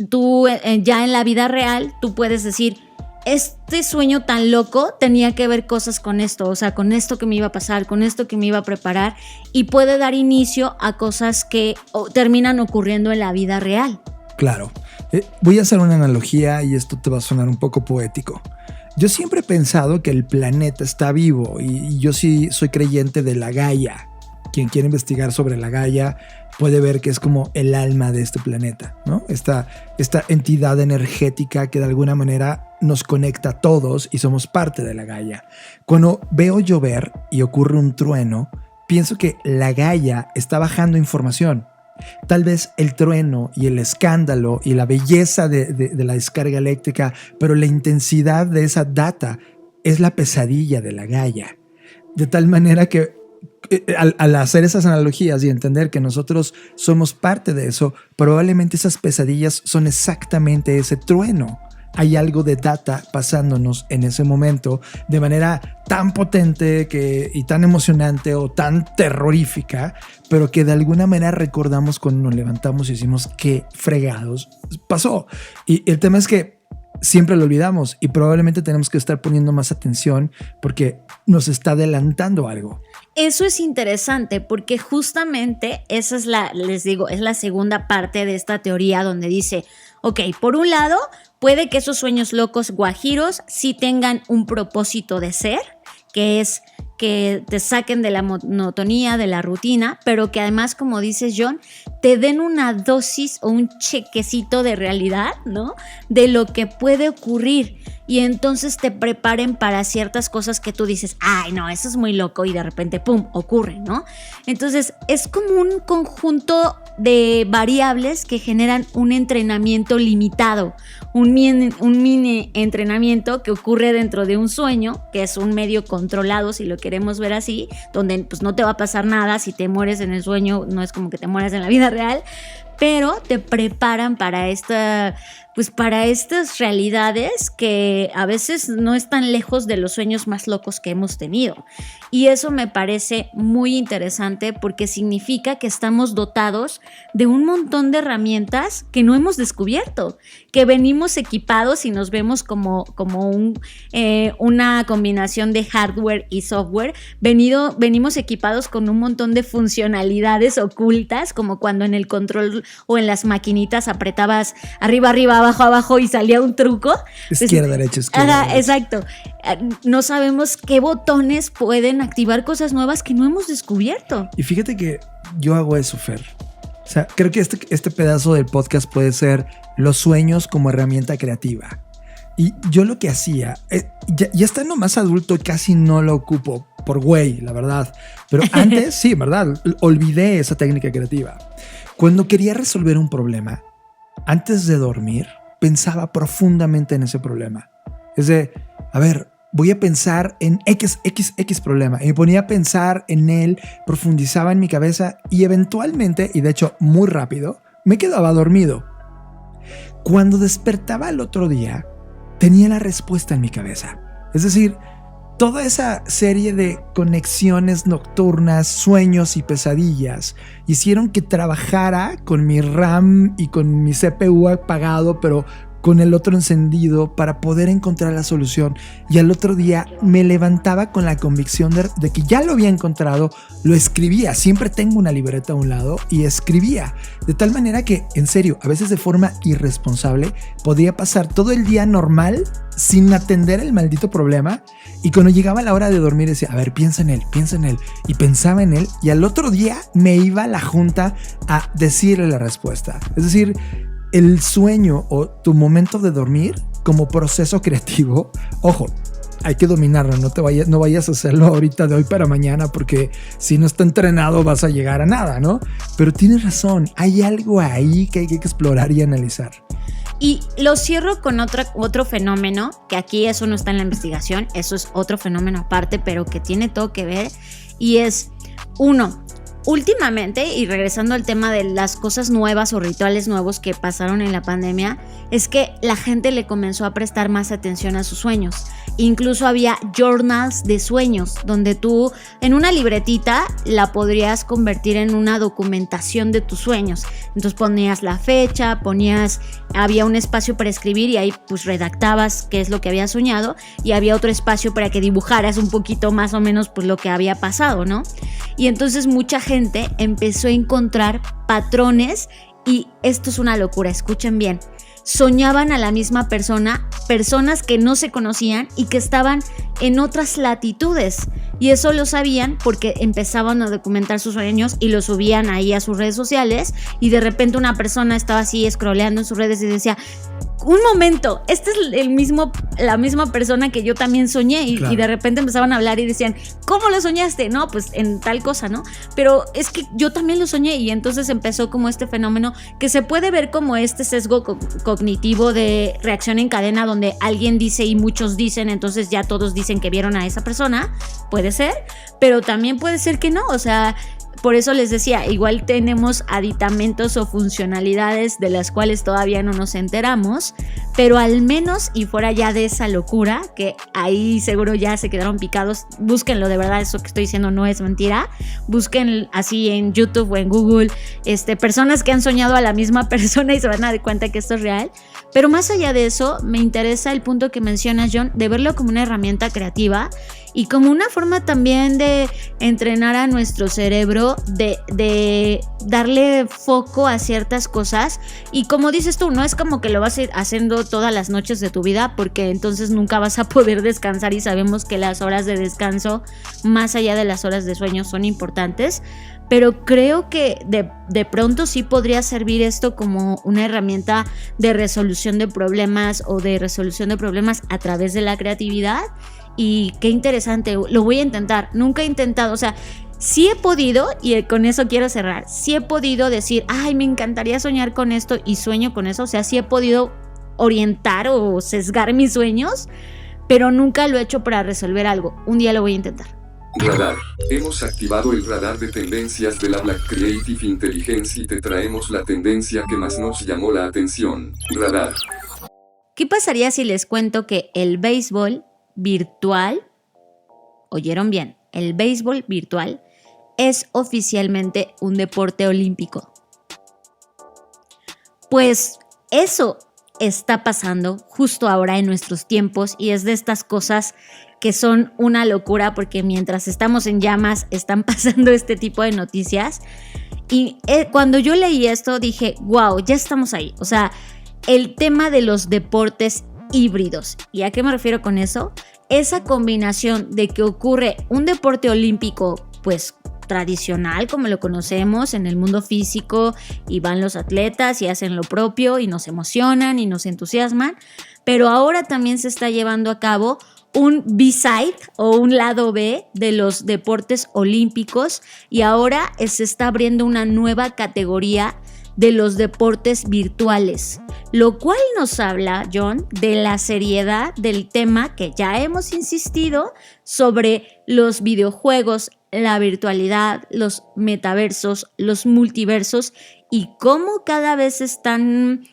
tú ya en la vida real, tú puedes decir, este sueño tan loco tenía que ver cosas con esto, o sea, con esto que me iba a pasar, con esto que me iba a preparar, y puede dar inicio a cosas que terminan ocurriendo en la vida real. Claro. Voy a hacer una analogía y esto te va a sonar un poco poético. Yo siempre he pensado que el planeta está vivo y yo sí soy creyente de la Gaia. Quien quiere investigar sobre la Gaia puede ver que es como el alma de este planeta, ¿no? Esta entidad energética que de alguna manera nos conecta a todos y somos parte de la Gaia. Cuando veo llover y ocurre un trueno, pienso que la Gaia está bajando información. Tal vez el trueno y el escándalo y la belleza de la descarga eléctrica, pero la intensidad de esa data es la pesadilla de la Gaia. De tal manera que al hacer esas analogías y entender que nosotros somos parte de eso, probablemente esas pesadillas son exactamente ese trueno hay algo de data pasándonos en ese momento de manera tan potente y tan emocionante o tan terrorífica, pero que de alguna manera recordamos cuando nos levantamos y decimos qué fregados pasó. Y el tema es que siempre lo olvidamos y probablemente tenemos que estar poniendo más atención porque nos está adelantando algo. Eso es interesante porque justamente esa es es la segunda parte de esta teoría donde dice, ok, por un lado, puede que esos sueños locos guajiros sí tengan un propósito de ser, que es que te saquen de la monotonía, de la rutina, pero que además, como dices, John, te den una dosis o un chequecito de realidad, ¿no? De lo que puede ocurrir. Y entonces te preparen para ciertas cosas que tú dices, ay, no, eso es muy loco, y de repente, pum, ocurre, ¿no? Entonces, es como un conjunto de variables que generan un entrenamiento limitado, un mini entrenamiento que ocurre dentro de un sueño, que es un medio controlado, si lo queremos ver así, donde pues no te va a pasar nada, si te mueres en el sueño, no es como que te mueras en la vida real, pero te preparan para para estas realidades que a veces no están lejos de los sueños más locos que hemos tenido. Y eso me parece muy interesante porque significa que estamos dotados de un montón de herramientas que no hemos descubierto, que venimos equipados y nos vemos como una combinación de hardware y software. Venimos equipados con un montón de funcionalidades ocultas, como cuando en el control o en las maquinitas apretabas arriba, arriba, abajo, abajo y salía un truco. Izquierda, derecha, izquierda. Ajá, exacto. No sabemos qué botones pueden activar cosas nuevas que no hemos descubierto. Y fíjate que yo hago eso, Fer. O sea, creo que este pedazo del podcast puede ser los sueños como herramienta creativa. Y yo lo que hacía, ya estando más adulto, casi no lo ocupo por güey, la verdad. Pero antes, sí, verdad, olvidé esa técnica creativa. Cuando quería resolver un problema, antes de dormir, pensaba profundamente en ese problema. Es de, a ver, voy a pensar en X problema. Y me ponía a pensar en él, profundizaba en mi cabeza y eventualmente, y de hecho muy rápido, me quedaba dormido. Cuando despertaba el otro día, tenía la respuesta en mi cabeza. Es decir, toda esa serie de conexiones nocturnas, sueños y pesadillas hicieron que trabajara con mi RAM y con mi CPU apagado, pero con el otro encendido para poder encontrar la solución. Y al otro día me levantaba con la convicción de que ya lo había encontrado, lo escribía. Siempre tengo una libreta a un lado y escribía. De tal manera que, en serio, a veces de forma irresponsable, podía pasar todo el día normal sin atender el maldito problema. Y cuando llegaba la hora de dormir decía, a ver, piensa en él. Y pensaba en él y al otro día me iba a la junta a decirle la respuesta. Es decir, el sueño o tu momento de dormir como proceso creativo, ojo, hay que dominarlo, no vayas a hacerlo ahorita de hoy para mañana porque si no está entrenado vas a llegar a nada, ¿no? Pero tienes razón, hay algo ahí que hay que explorar y analizar. Y lo cierro con otro fenómeno, que aquí eso no está en la investigación, eso es otro fenómeno aparte, pero que tiene todo que ver, y es, uno, últimamente, y regresando al tema de las cosas nuevas o rituales nuevos que pasaron en la pandemia, es que la gente le comenzó a prestar más atención a sus sueños. Incluso había journals de sueños, donde tú en una libretita la podrías convertir en una documentación de tus sueños. Entonces ponías la fecha, había un espacio para escribir y ahí pues redactabas qué es lo que habías soñado, y había otro espacio para que dibujaras un poquito más o menos pues lo que había pasado, ¿no? Y entonces mucha gente empezó a encontrar patrones, y esto es una locura, escuchen bien. Soñaban a la misma persona, personas que no se conocían y que estaban en otras latitudes. Y eso lo sabían porque empezaban a documentar sus sueños y lo subían ahí a sus redes sociales. Y de repente una persona estaba así scrolleando en sus redes y decía, un momento, esta es la misma persona que yo también soñé. Y de repente empezaban a hablar y decían, ¿cómo lo soñaste? No, pues en tal cosa, ¿no? Pero es que yo también lo soñé. Y entonces empezó como este fenómeno que se puede ver como este sesgo cognitivo de reacción en cadena, donde alguien dice y muchos dicen, entonces ya todos dicen que vieron a esa persona. Puede ser, pero también puede ser que no. O sea, por eso les decía, igual tenemos aditamentos o funcionalidades de las cuales todavía no nos enteramos, pero al menos, y fuera ya de esa locura, que ahí seguro ya se quedaron picados, búsquenlo, de verdad, eso que estoy diciendo no es mentira, busquen así en YouTube o en Google, personas que han soñado a la misma persona y se van a dar cuenta que esto es real. Pero más allá de eso, me interesa el punto que mencionas, John, de verlo como una herramienta creativa y como una forma también de entrenar a nuestro cerebro, de darle foco a ciertas cosas. Y como dices tú, no es como que lo vas a ir haciendo todas las noches de tu vida, porque entonces nunca vas a poder descansar, y sabemos que las horas de descanso, más allá de las horas de sueño, son importantes. Pero creo que de pronto sí podría servir esto como una herramienta de resolución de problemas, o de resolución de problemas a través de la creatividad. Y qué interesante, lo voy a intentar. Nunca he intentado, o sea, sí he podido, y con eso quiero cerrar, sí he podido decir, ay, me encantaría soñar con esto, y sueño con eso. O sea, sí he podido orientar o sesgar mis sueños, pero nunca lo he hecho para resolver algo. Un día lo voy a intentar. Radar. Hemos activado el radar de tendencias de la Black Creative Intelligence y te traemos la tendencia que más nos llamó la atención. Radar. ¿Qué pasaría si les cuento que el béisbol virtual, oyeron bien, el béisbol virtual es oficialmente un deporte olímpico? Pues eso está pasando justo ahora en nuestros tiempos, y es de estas cosas que son una locura, porque mientras estamos en llamas están pasando este tipo de noticias. Y cuando yo leí esto dije, wow, ya estamos ahí. O sea, el tema de los deportes híbridos. ¿Y a qué me refiero con eso? Esa combinación de que ocurre un deporte olímpico, pues tradicional, como lo conocemos en el mundo físico, y van los atletas y hacen lo propio y nos emocionan y nos entusiasman, pero ahora también se está llevando a cabo un B-side o un lado B de los deportes olímpicos, y ahora se está abriendo una nueva categoría de los deportes virtuales, lo cual nos habla, John, de la seriedad del tema que ya hemos insistido sobre los videojuegos, la virtualidad, los metaversos, los multiversos, y cómo cada vez están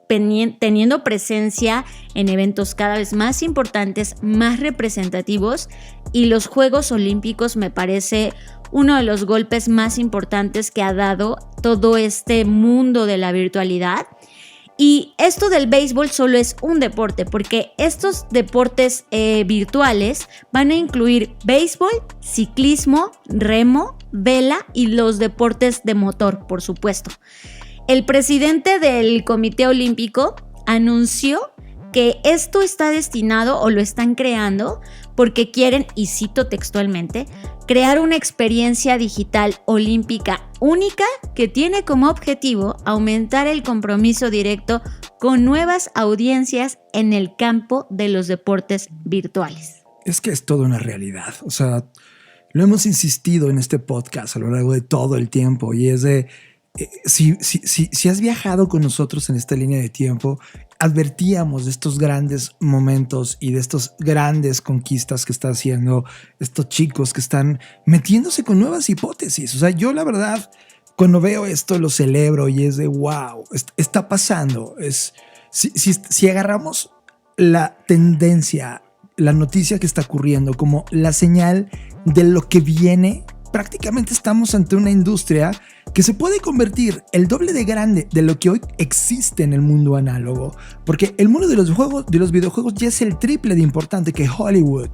teniendo presencia en eventos cada vez más importantes, más representativos. Y los Juegos Olímpicos me parece uno de los golpes más importantes que ha dado todo este mundo de la virtualidad. Y esto del béisbol solo es un deporte, porque estos deportes virtuales van a incluir béisbol, ciclismo, remo, vela y los deportes de motor, por supuesto. El presidente del Comité Olímpico anunció que esto está destinado, o lo están creando, porque quieren, y cito textualmente, crear una experiencia digital olímpica única que tiene como objetivo aumentar el compromiso directo con nuevas audiencias en el campo de los deportes virtuales. Es que es toda una realidad. O sea, lo hemos insistido en este podcast a lo largo de todo el tiempo, y es de... Si has viajado con nosotros en esta línea de tiempo, advertíamos de estos grandes momentos y de estas grandes conquistas que están haciendo estos chicos que están metiéndose con nuevas hipótesis. O sea, yo la verdad, cuando veo esto lo celebro, y es de wow, está pasando. Si agarramos la tendencia, la noticia que está ocurriendo como la señal de lo que viene, prácticamente estamos ante una industria que se puede convertir el doble de grande de lo que hoy existe en el mundo análogo, porque el mundo de los videojuegos ya es el triple de importante que Hollywood.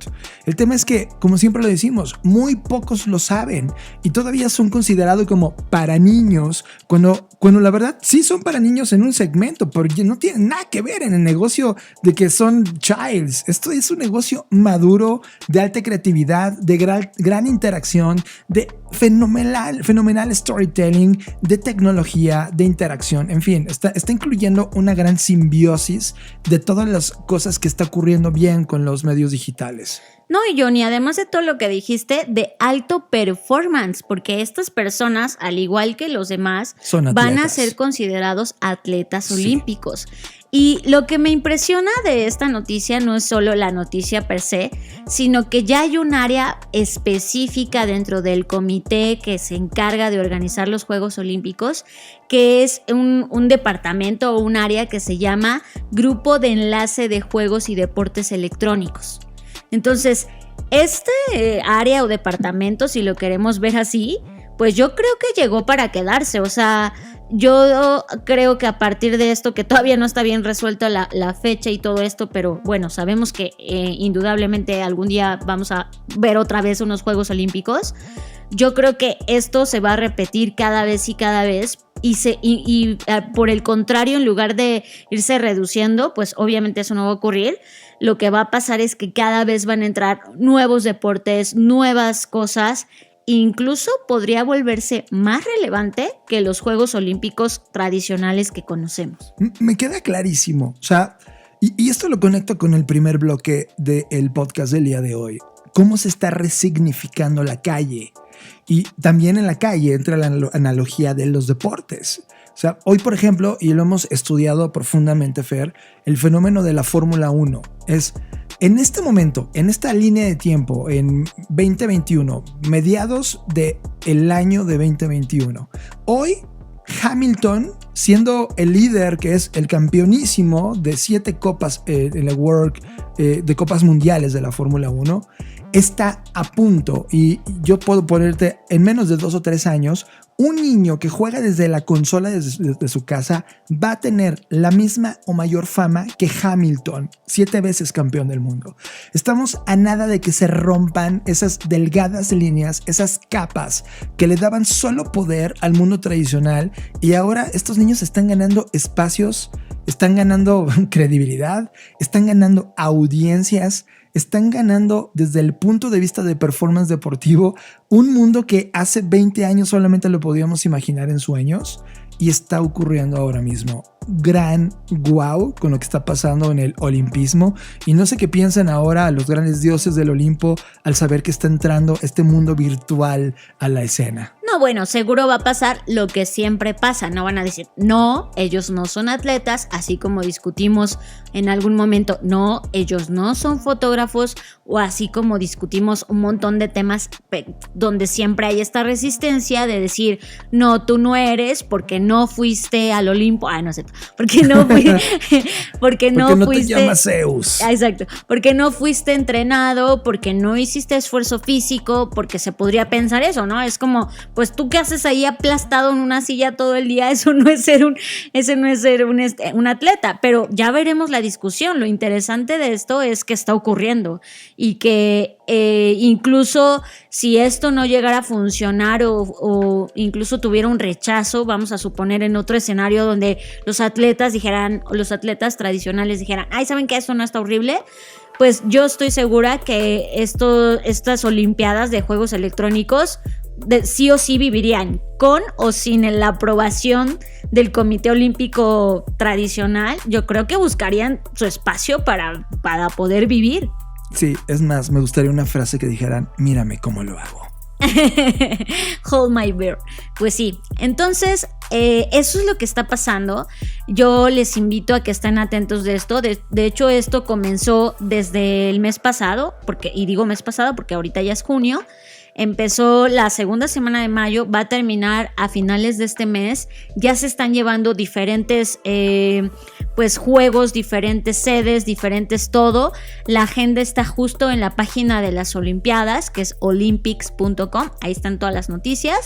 El tema es que, como siempre lo decimos, muy pocos lo saben y todavía son considerados como para niños, cuando la verdad sí son para niños en un segmento, porque no tienen nada que ver en el negocio de que son childs. Esto es un negocio maduro, de alta creatividad, de gran interacción, de fenomenal storytelling, de tecnología, de interacción. En fin, está incluyendo una gran simbiosis de todas las cosas que está ocurriendo bien con los medios digitales. No, y Johnny, además de todo lo que dijiste, de alto performance, porque estas personas, al igual que los demás, van a ser considerados atletas olímpicos. Y lo que me impresiona de esta noticia no es solo la noticia per se, sino que ya hay un área específica dentro del comité que se encarga de organizar los Juegos Olímpicos, que es un departamento o un área que se llama Grupo de Enlace de Juegos y Deportes Electrónicos. Entonces, este área o departamento, si lo queremos ver así, pues yo creo que llegó para quedarse. O sea, yo creo que a partir de esto, que todavía no está bien resuelta la fecha y todo esto, pero bueno, sabemos que indudablemente algún día vamos a ver otra vez unos Juegos Olímpicos. Yo creo que esto se va a repetir cada vez y y por el contrario, en lugar de irse reduciendo, pues obviamente eso no va a ocurrir. Lo que va a pasar es que cada vez van a entrar nuevos deportes, nuevas cosas. Incluso podría volverse más relevante que los Juegos Olímpicos tradicionales que conocemos. Me queda clarísimo. O sea, y esto lo conecto con el primer bloque del podcast del día de hoy. ¿Cómo se está resignificando la calle? Y también en la calle entra la analogía de los deportes. O sea, hoy, por ejemplo, y lo hemos estudiado profundamente, Fer, el fenómeno de la Fórmula 1 es... En este momento, en esta línea de tiempo, en 2021, mediados del año de 2021, hoy Hamilton, siendo el líder, que es el campeonísimo de 7 copas en la World, de copas mundiales de la Fórmula 1, está a punto, y yo puedo ponerte en menos de 2 o 3 años, un niño que juega desde la consola de su casa va a tener la misma o mayor fama que Hamilton, 7 veces campeón del mundo. Estamos a nada de que se rompan esas delgadas líneas, esas capas que le daban solo poder al mundo tradicional, y ahora estos niños están ganando espacios, están ganando credibilidad, están ganando audiencias, están ganando desde el punto de vista de performance deportivo un mundo que hace 20 años solamente lo podíamos imaginar en sueños, y está ocurriendo ahora mismo. Gran wow con lo que está pasando en el olimpismo, y no sé qué piensan ahora los grandes dioses del Olimpo al saber que está entrando este mundo virtual a la escena. No, bueno, seguro va a pasar lo que siempre pasa. No van a decir, no, ellos no son atletas, así como discutimos en algún momento, no, ellos no son fotógrafos, o así como discutimos un montón de temas donde siempre hay esta resistencia de decir, no, tú no eres porque no fuiste al Olimpo. No sé, porque no fuiste, te llamas Zeus. Exacto, porque no fuiste entrenado, porque no hiciste esfuerzo físico, porque se podría pensar eso, ¿no? Es como, pues tú qué haces ahí aplastado en una silla todo el día, eso no es ser un atleta. Pero ya veremos la discusión. Lo interesante de esto es que está ocurriendo, y que incluso si esto no llegara a funcionar o incluso tuviera un rechazo, vamos a suponer en otro escenario donde los atletas tradicionales dijeran, ay, ¿saben qué? Eso no está horrible. Pues yo estoy segura que estas Olimpiadas de Juegos Electrónicos sí o sí vivirían con o sin la aprobación del Comité Olímpico tradicional. Yo creo que buscarían su espacio para poder vivir. Sí, es más, me gustaría una frase que dijeran, mírame cómo lo hago. Hold my beer. Pues sí, entonces eso es lo que está pasando. Yo les invito a que estén atentos de esto. De hecho, esto comenzó desde el mes pasado, y digo mes pasado porque ahorita ya es junio. Empezó la segunda semana de mayo, va a terminar a finales de este mes. Ya se están llevando diferentes juegos, diferentes sedes, diferentes todo. La agenda está justo en la página de las Olimpiadas, que es olympics.com. Ahí están todas las noticias.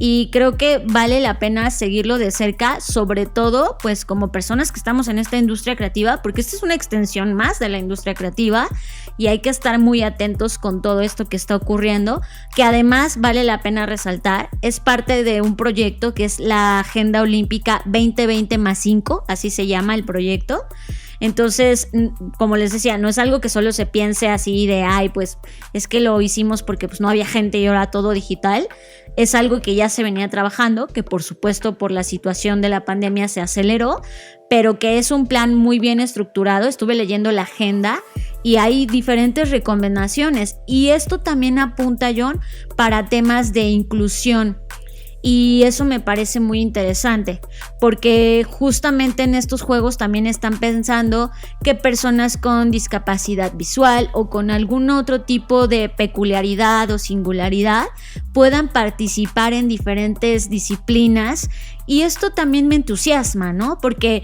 Y creo que vale la pena seguirlo de cerca, sobre todo pues como personas que estamos en esta industria creativa, porque esta es una extensión más de la industria creativa y hay que estar muy atentos con todo esto que está ocurriendo, que además vale la pena resaltar, es parte de un proyecto que es la Agenda Olímpica 2020+5, así se llama el proyecto. Entonces, como les decía, no es algo que solo se piense así de, ay, pues es que lo hicimos porque pues no había gente y ahora todo digital. Es algo que ya se venía trabajando, que por supuesto por la situación de la pandemia se aceleró, pero que es un plan muy bien estructurado. Estuve leyendo la agenda y hay diferentes recomendaciones, y esto también apunta, John, para temas de inclusión. Y eso me parece muy interesante, porque justamente en estos juegos también están pensando que personas con discapacidad visual o con algún otro tipo de peculiaridad o singularidad puedan participar en diferentes disciplinas. Y esto también me entusiasma, ¿no? Porque,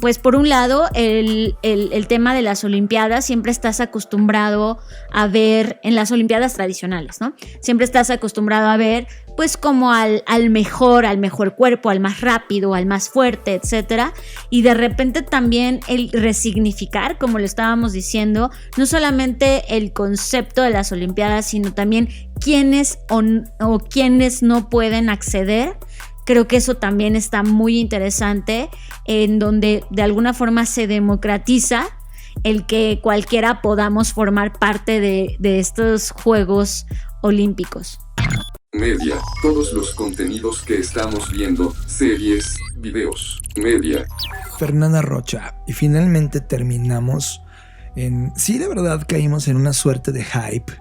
pues por un lado, el tema de las Olimpiadas, siempre estás acostumbrado a ver, en las Olimpiadas tradicionales, ¿no? Siempre estás acostumbrado a ver, pues como al mejor cuerpo, al más rápido, al más fuerte, etcétera. Y de repente también el resignificar, como lo estábamos diciendo, no solamente el concepto de las Olimpiadas, sino también quiénes o quiénes no pueden acceder. Creo que eso también está muy interesante, en donde de alguna forma se democratiza el que cualquiera podamos formar parte de estos Juegos Olímpicos. Media, todos los contenidos que estamos viendo, series, videos, media. Fernanda Rocha. Y finalmente terminamos en... Sí, de verdad caímos en una suerte de hype.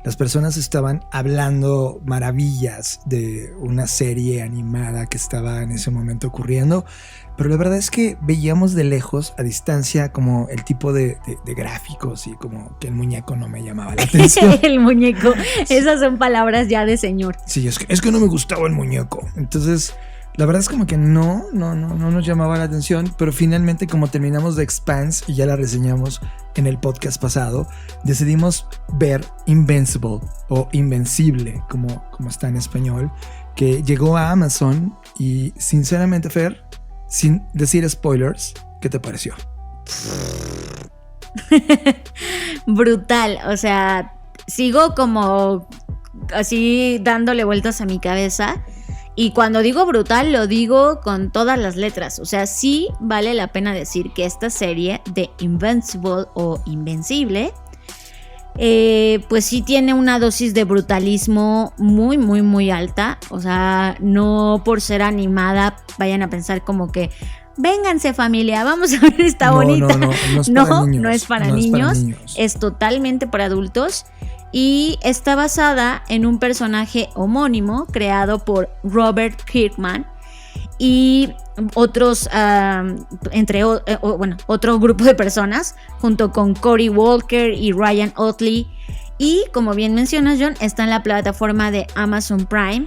Las personas estaban hablando maravillas de una serie animada que estaba en ese momento ocurriendo, pero la verdad es que veíamos de lejos, a distancia, como el tipo de gráficos y como que el muñeco no me llamaba la atención. El muñeco, esas son palabras ya de señor. Sí, es que no me gustaba el muñeco. Entonces, la verdad es como que no nos llamaba la atención, pero finalmente, como terminamos The Expanse y ya la reseñamos en el podcast pasado, decidimos ver Invincible o Invencible, como está en español, que llegó a Amazon. Y sinceramente, Fer, sin decir spoilers, ¿qué te pareció? Brutal, o sea, sigo como así dándole vueltas a mi cabeza. Y cuando digo brutal, lo digo con todas las letras. O sea, sí vale la pena decir que esta serie de Invincible o Invencible, pues sí tiene una dosis de brutalismo muy, muy, muy alta. O sea, no por ser animada vayan a pensar como que vénganse familia, vamos a ver esta bonita. No es para niños. Es totalmente para adultos. Y está basada en un personaje homónimo creado por Robert Kirkman y otros, otro grupo de personas, junto con Cory Walker y Ryan Otley. Y como bien mencionas, John, está en la plataforma de Amazon Prime.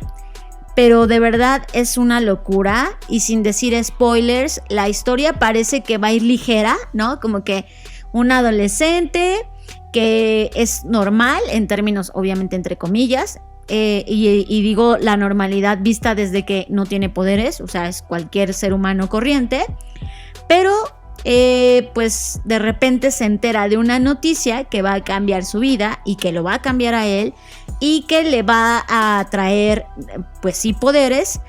Pero de verdad es una locura, y sin decir spoilers, la historia parece que va a ir ligera, ¿no? Como que un adolescente que es normal, en términos obviamente entre comillas, y digo la normalidad vista desde que no tiene poderes, o sea, es cualquier ser humano corriente, pero pues de repente se entera de una noticia que va a cambiar su vida y que lo va a cambiar a él y que le va a traer pues sí poderes,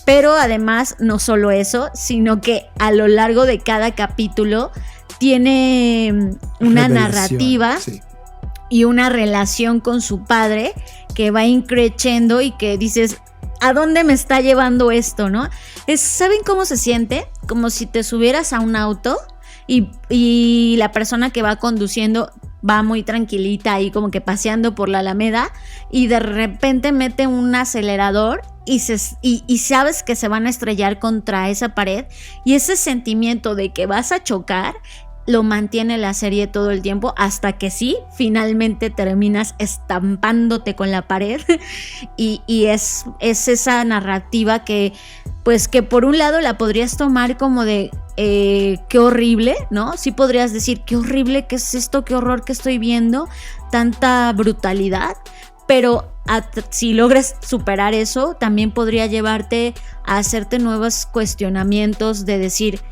pero además no solo eso, sino que a lo largo de cada capítulo tiene una narrativa, sí, y una relación con su padre que va increciendo y que dices, ¿a dónde me está llevando esto, no? ¿Saben cómo se siente? Como si te subieras a un auto y la persona que va conduciendo va muy tranquilita ahí como que paseando por la Alameda y de repente mete un acelerador y sabes que se van a estrellar contra esa pared, y ese sentimiento de que vas a chocar lo mantiene la serie todo el tiempo hasta que sí, finalmente terminas estampándote con la pared y es esa narrativa que pues que por un lado la podrías tomar como de qué horrible, ¿no? Sí podrías decir qué horrible, qué es esto, qué horror que estoy viendo, tanta brutalidad, pero si logras superar eso, también podría llevarte a hacerte nuevos cuestionamientos de decir,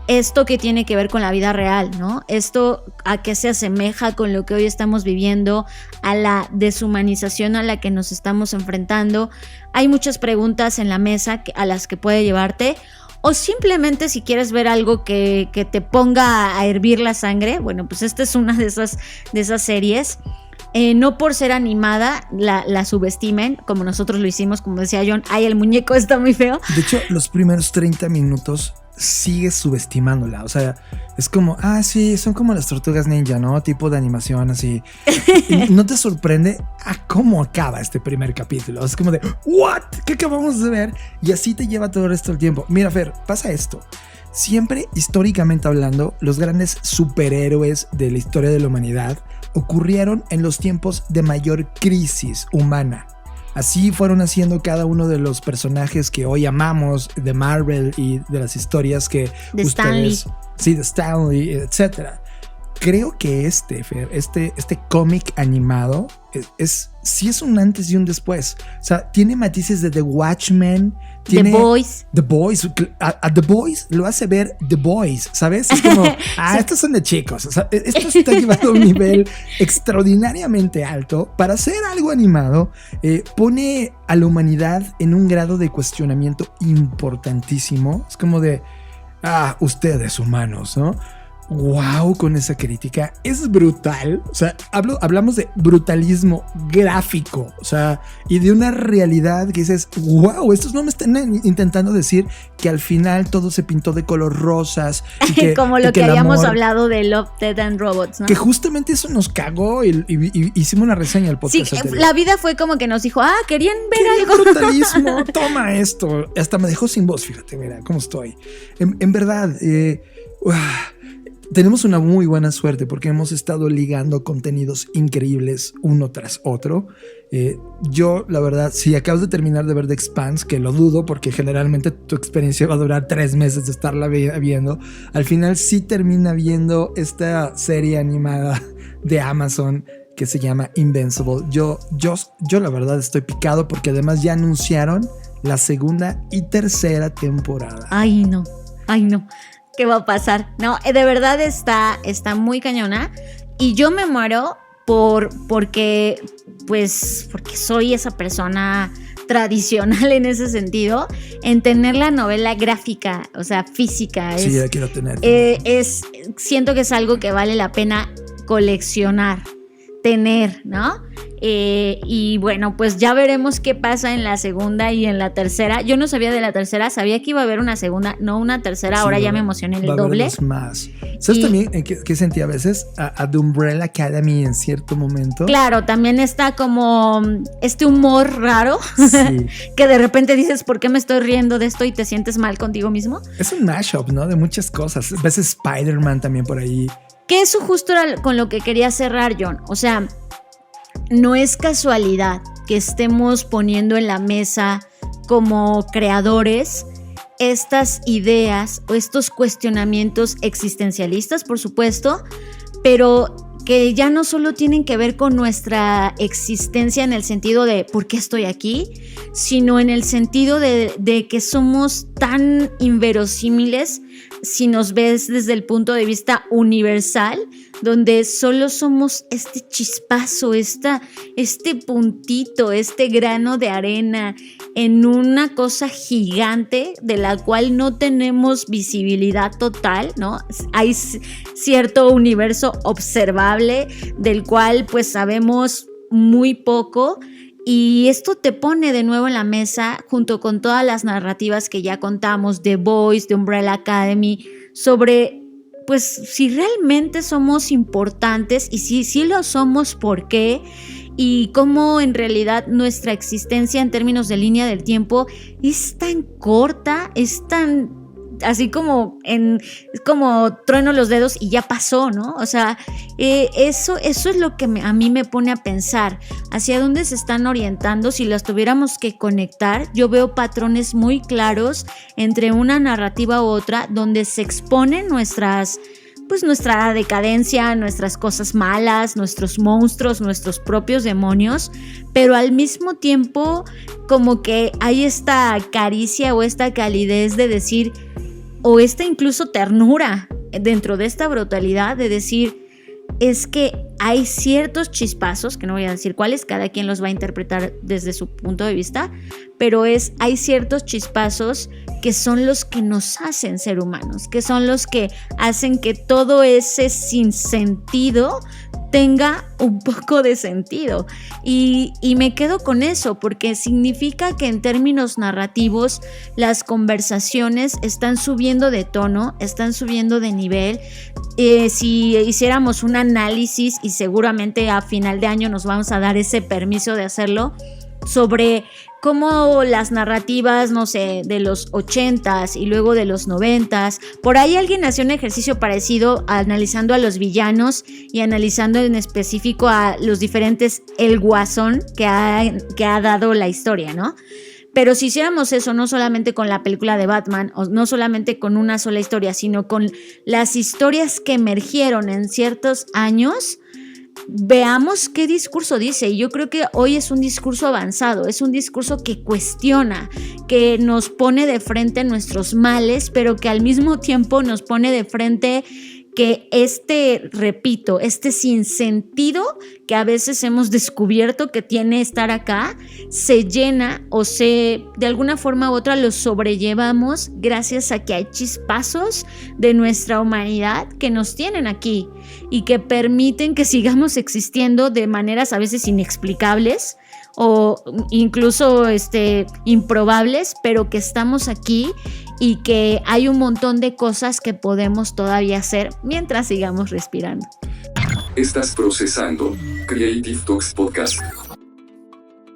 esto que tiene que ver con la vida real, ¿no? Esto a qué se asemeja con lo que hoy estamos viviendo, a la deshumanización a la que nos estamos enfrentando. Hay muchas preguntas en la mesa a las que puede llevarte. O simplemente si quieres ver algo que te ponga a hervir la sangre, bueno, pues esta es una de esas series. No por ser animada la subestimen, como nosotros lo hicimos, como decía John, ay, el muñeco está muy feo. De hecho, los primeros 30 minutos sigues subestimándola. O sea, es como, sí, son como las Tortugas Ninja, ¿no? Tipo de animación así. Y no te sorprende a cómo acaba este primer capítulo. Es como de, ¿what? ¿Qué acabamos de ver? Y así te lleva todo el resto del tiempo. Mira, Fer, pasa esto. Siempre, históricamente hablando, los grandes superhéroes de la historia de la humanidad ocurrieron en los tiempos de mayor crisis humana. Así fueron haciendo cada uno de los personajes que hoy amamos de Marvel y de las historias que de ustedes... Stanley. Sí, de Stanley, etc. Creo que este cómic animado sí es un antes y un después. O sea, tiene matices de The Watchmen. Tiene The Boys. The Boys. A The Boys lo hace ver The Boys, ¿sabes? Es como, estos son de chicos. O sea, esto se está llevando a un nivel extraordinariamente alto. Para hacer algo animado, pone a la humanidad en un grado de cuestionamiento importantísimo. Es como de, ustedes humanos, ¿no? Wow, con esa crítica es brutal. O sea, hablamos de brutalismo gráfico, o sea, y de una realidad que dices, wow, estos no me están intentando decir que al final todo se pintó de color rosas y que, como lo y que que habíamos amor, hablado de Love, Death and Robots, ¿no? que justamente eso nos cagó y hicimos una reseña del podcast. Sí, anterior. la vida fue como que nos dijo, querían ver algo. Brutalismo, toma esto. Hasta me dejó sin voz, fíjate, mira cómo estoy. En verdad, tenemos una muy buena suerte porque hemos estado ligando contenidos increíbles uno tras otro. Yo, la verdad, si acabas de terminar de ver The Expanse, que lo dudo porque generalmente tu experiencia va a durar 3 meses de estarla viendo, al final sí termina viendo esta serie animada de Amazon que se llama Invincible. Yo la verdad estoy picado porque además ya anunciaron la 2ª y 3ª temporada. Ay, no. ¿Qué va a pasar? No, de verdad está muy cañona. Y yo me muero porque soy esa persona tradicional en ese sentido, en tener la novela gráfica, o sea, física. Sí, la quiero tener. Siento que es algo que vale la pena coleccionar, tener, ¿no? Y bueno, pues ya veremos qué pasa en la 2ª y en la 3ª. Yo no sabía de la 3ª, sabía que iba a haber una 2ª, no una 3ª. Ahora ya me emocioné el doble. Más. ¿Sabes también qué sentí a veces? A The Umbrella Academy en cierto momento. Claro, también está como este humor raro, sí. Que de repente dices, ¿por qué me estoy riendo de esto? Y te sientes mal contigo mismo. Es un mashup, ¿no? De muchas cosas. A veces Spider-Man también por ahí. Que eso justo era con lo que quería cerrar, John. O sea, no es casualidad que estemos poniendo en la mesa como creadores estas ideas o estos cuestionamientos existencialistas, por supuesto, pero que ya no solo tienen que ver con nuestra existencia en el sentido de ¿por qué estoy aquí?, sino en el sentido de que somos tan inverosímiles si nos ves desde el punto de vista universal, donde solo somos este chispazo, este puntito, este grano de arena en una cosa gigante de la cual no tenemos visibilidad total, ¿no? Hay cierto universo observable del cual pues sabemos muy poco. Y esto te pone de nuevo en la mesa, junto con todas las narrativas que ya contamos, de Boys, de Umbrella Academy, sobre, pues, si realmente somos importantes y si sí lo somos, ¿por qué? Y cómo en realidad nuestra existencia en términos de línea del tiempo es tan corta, es tan... así como trueno los dedos y ya pasó, ¿no? O sea, eso es lo que a mí me pone a pensar hacia dónde se están orientando. Si las tuviéramos que conectar, yo veo patrones muy claros entre una narrativa u otra donde se exponen nuestra decadencia, nuestras cosas malas, nuestros monstruos, nuestros propios demonios, pero al mismo tiempo como que hay esta caricia o esta calidez de decir, o esta incluso ternura dentro de esta brutalidad de decir, es que hay ciertos chispazos, que no voy a decir cuáles, cada quien los va a interpretar desde su punto de vista, pero hay ciertos chispazos que son los que nos hacen ser humanos, que son los que hacen que todo ese sinsentido tenga un poco de sentido. Y me quedo con eso, porque significa que en términos narrativos las conversaciones están subiendo de tono, están subiendo de nivel. Si hiciéramos un análisis, y seguramente a final de año nos vamos a dar ese permiso de hacerlo, sobre cómo las narrativas, no sé, de los 80s y luego de los 90s, por ahí alguien hacía un ejercicio parecido analizando a los villanos y analizando en específico a los diferentes El Guasón que ha dado la historia, ¿no? Pero si hiciéramos eso no solamente con la película de Batman, o no solamente con una sola historia, sino con las historias que emergieron en ciertos años, veamos qué discurso dice. Y yo creo que hoy es un discurso avanzado, es un discurso que cuestiona, que nos pone de frente nuestros males, pero que al mismo tiempo nos pone de frente que este sinsentido que a veces hemos descubierto que tiene estar acá, se llena o de alguna forma u otra lo sobrellevamos gracias a que hay chispazos de nuestra humanidad que nos tienen aquí y que permiten que sigamos existiendo de maneras a veces inexplicables o incluso improbables, pero que estamos aquí y que hay un montón de cosas que podemos todavía hacer mientras sigamos respirando. Estás procesando Creative Talks Podcast.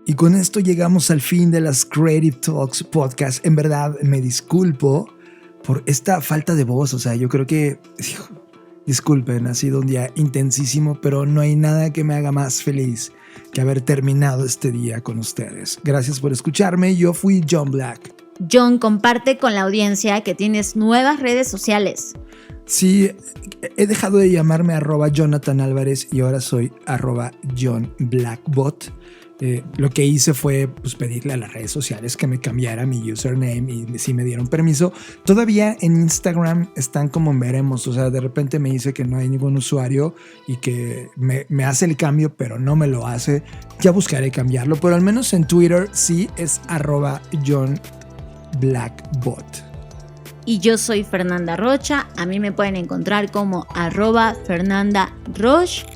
Y con esto llegamos al fin de las Creative Talks Podcast. En verdad me disculpo por esta falta de voz. O sea, yo creo que, disculpen, ha sido un día intensísimo, pero no hay nada que me haga más feliz que haber terminado este día con ustedes. Gracias por escucharme. Yo fui John Black. John, comparte con la audiencia que tienes nuevas redes sociales. Sí, he dejado de llamarme @Jonathan Álvarez y ahora soy @JohnBlackbot. Lo que hice fue pedirle a las redes sociales que me cambiara mi username y sí me dieron permiso. Todavía en Instagram están como en veremos, o sea, de repente me dice que no hay ningún usuario y que me hace el cambio, pero no me lo hace. Ya buscaré cambiarlo, pero al menos en Twitter sí es @JohnBlackbot. Y yo soy Fernanda Rocha, a mí me pueden encontrar como @FernandaRoche.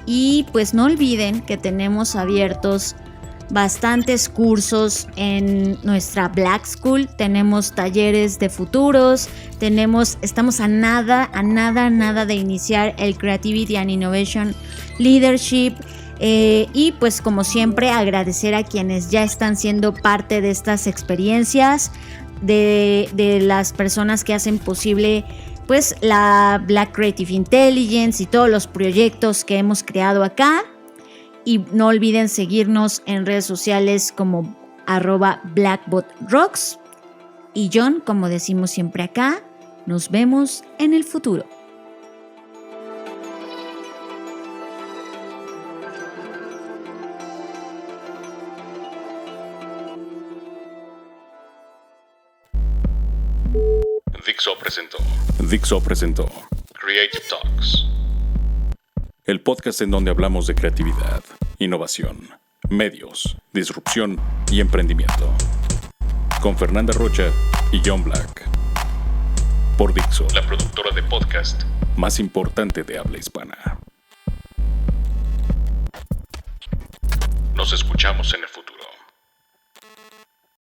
Y pues no olviden que tenemos abiertos bastantes cursos en nuestra Black School. Tenemos talleres de futuros, estamos a nada de iniciar el Creativity and Innovation Leadership. Y pues como siempre agradecer a quienes ya están siendo parte de estas experiencias, de las personas que hacen posible pues la Black Creative Intelligence y todos los proyectos que hemos creado acá. Y no olviden seguirnos en redes sociales como @BlackbotRocks. Y John, como decimos siempre acá, nos vemos en el futuro. Dixo presentó Creative Talks, el podcast en donde hablamos de creatividad, innovación, medios, disrupción y emprendimiento. Con Fernanda Rocha y John Black. Por Dixo, la productora de podcast más importante de habla hispana. Nos escuchamos en el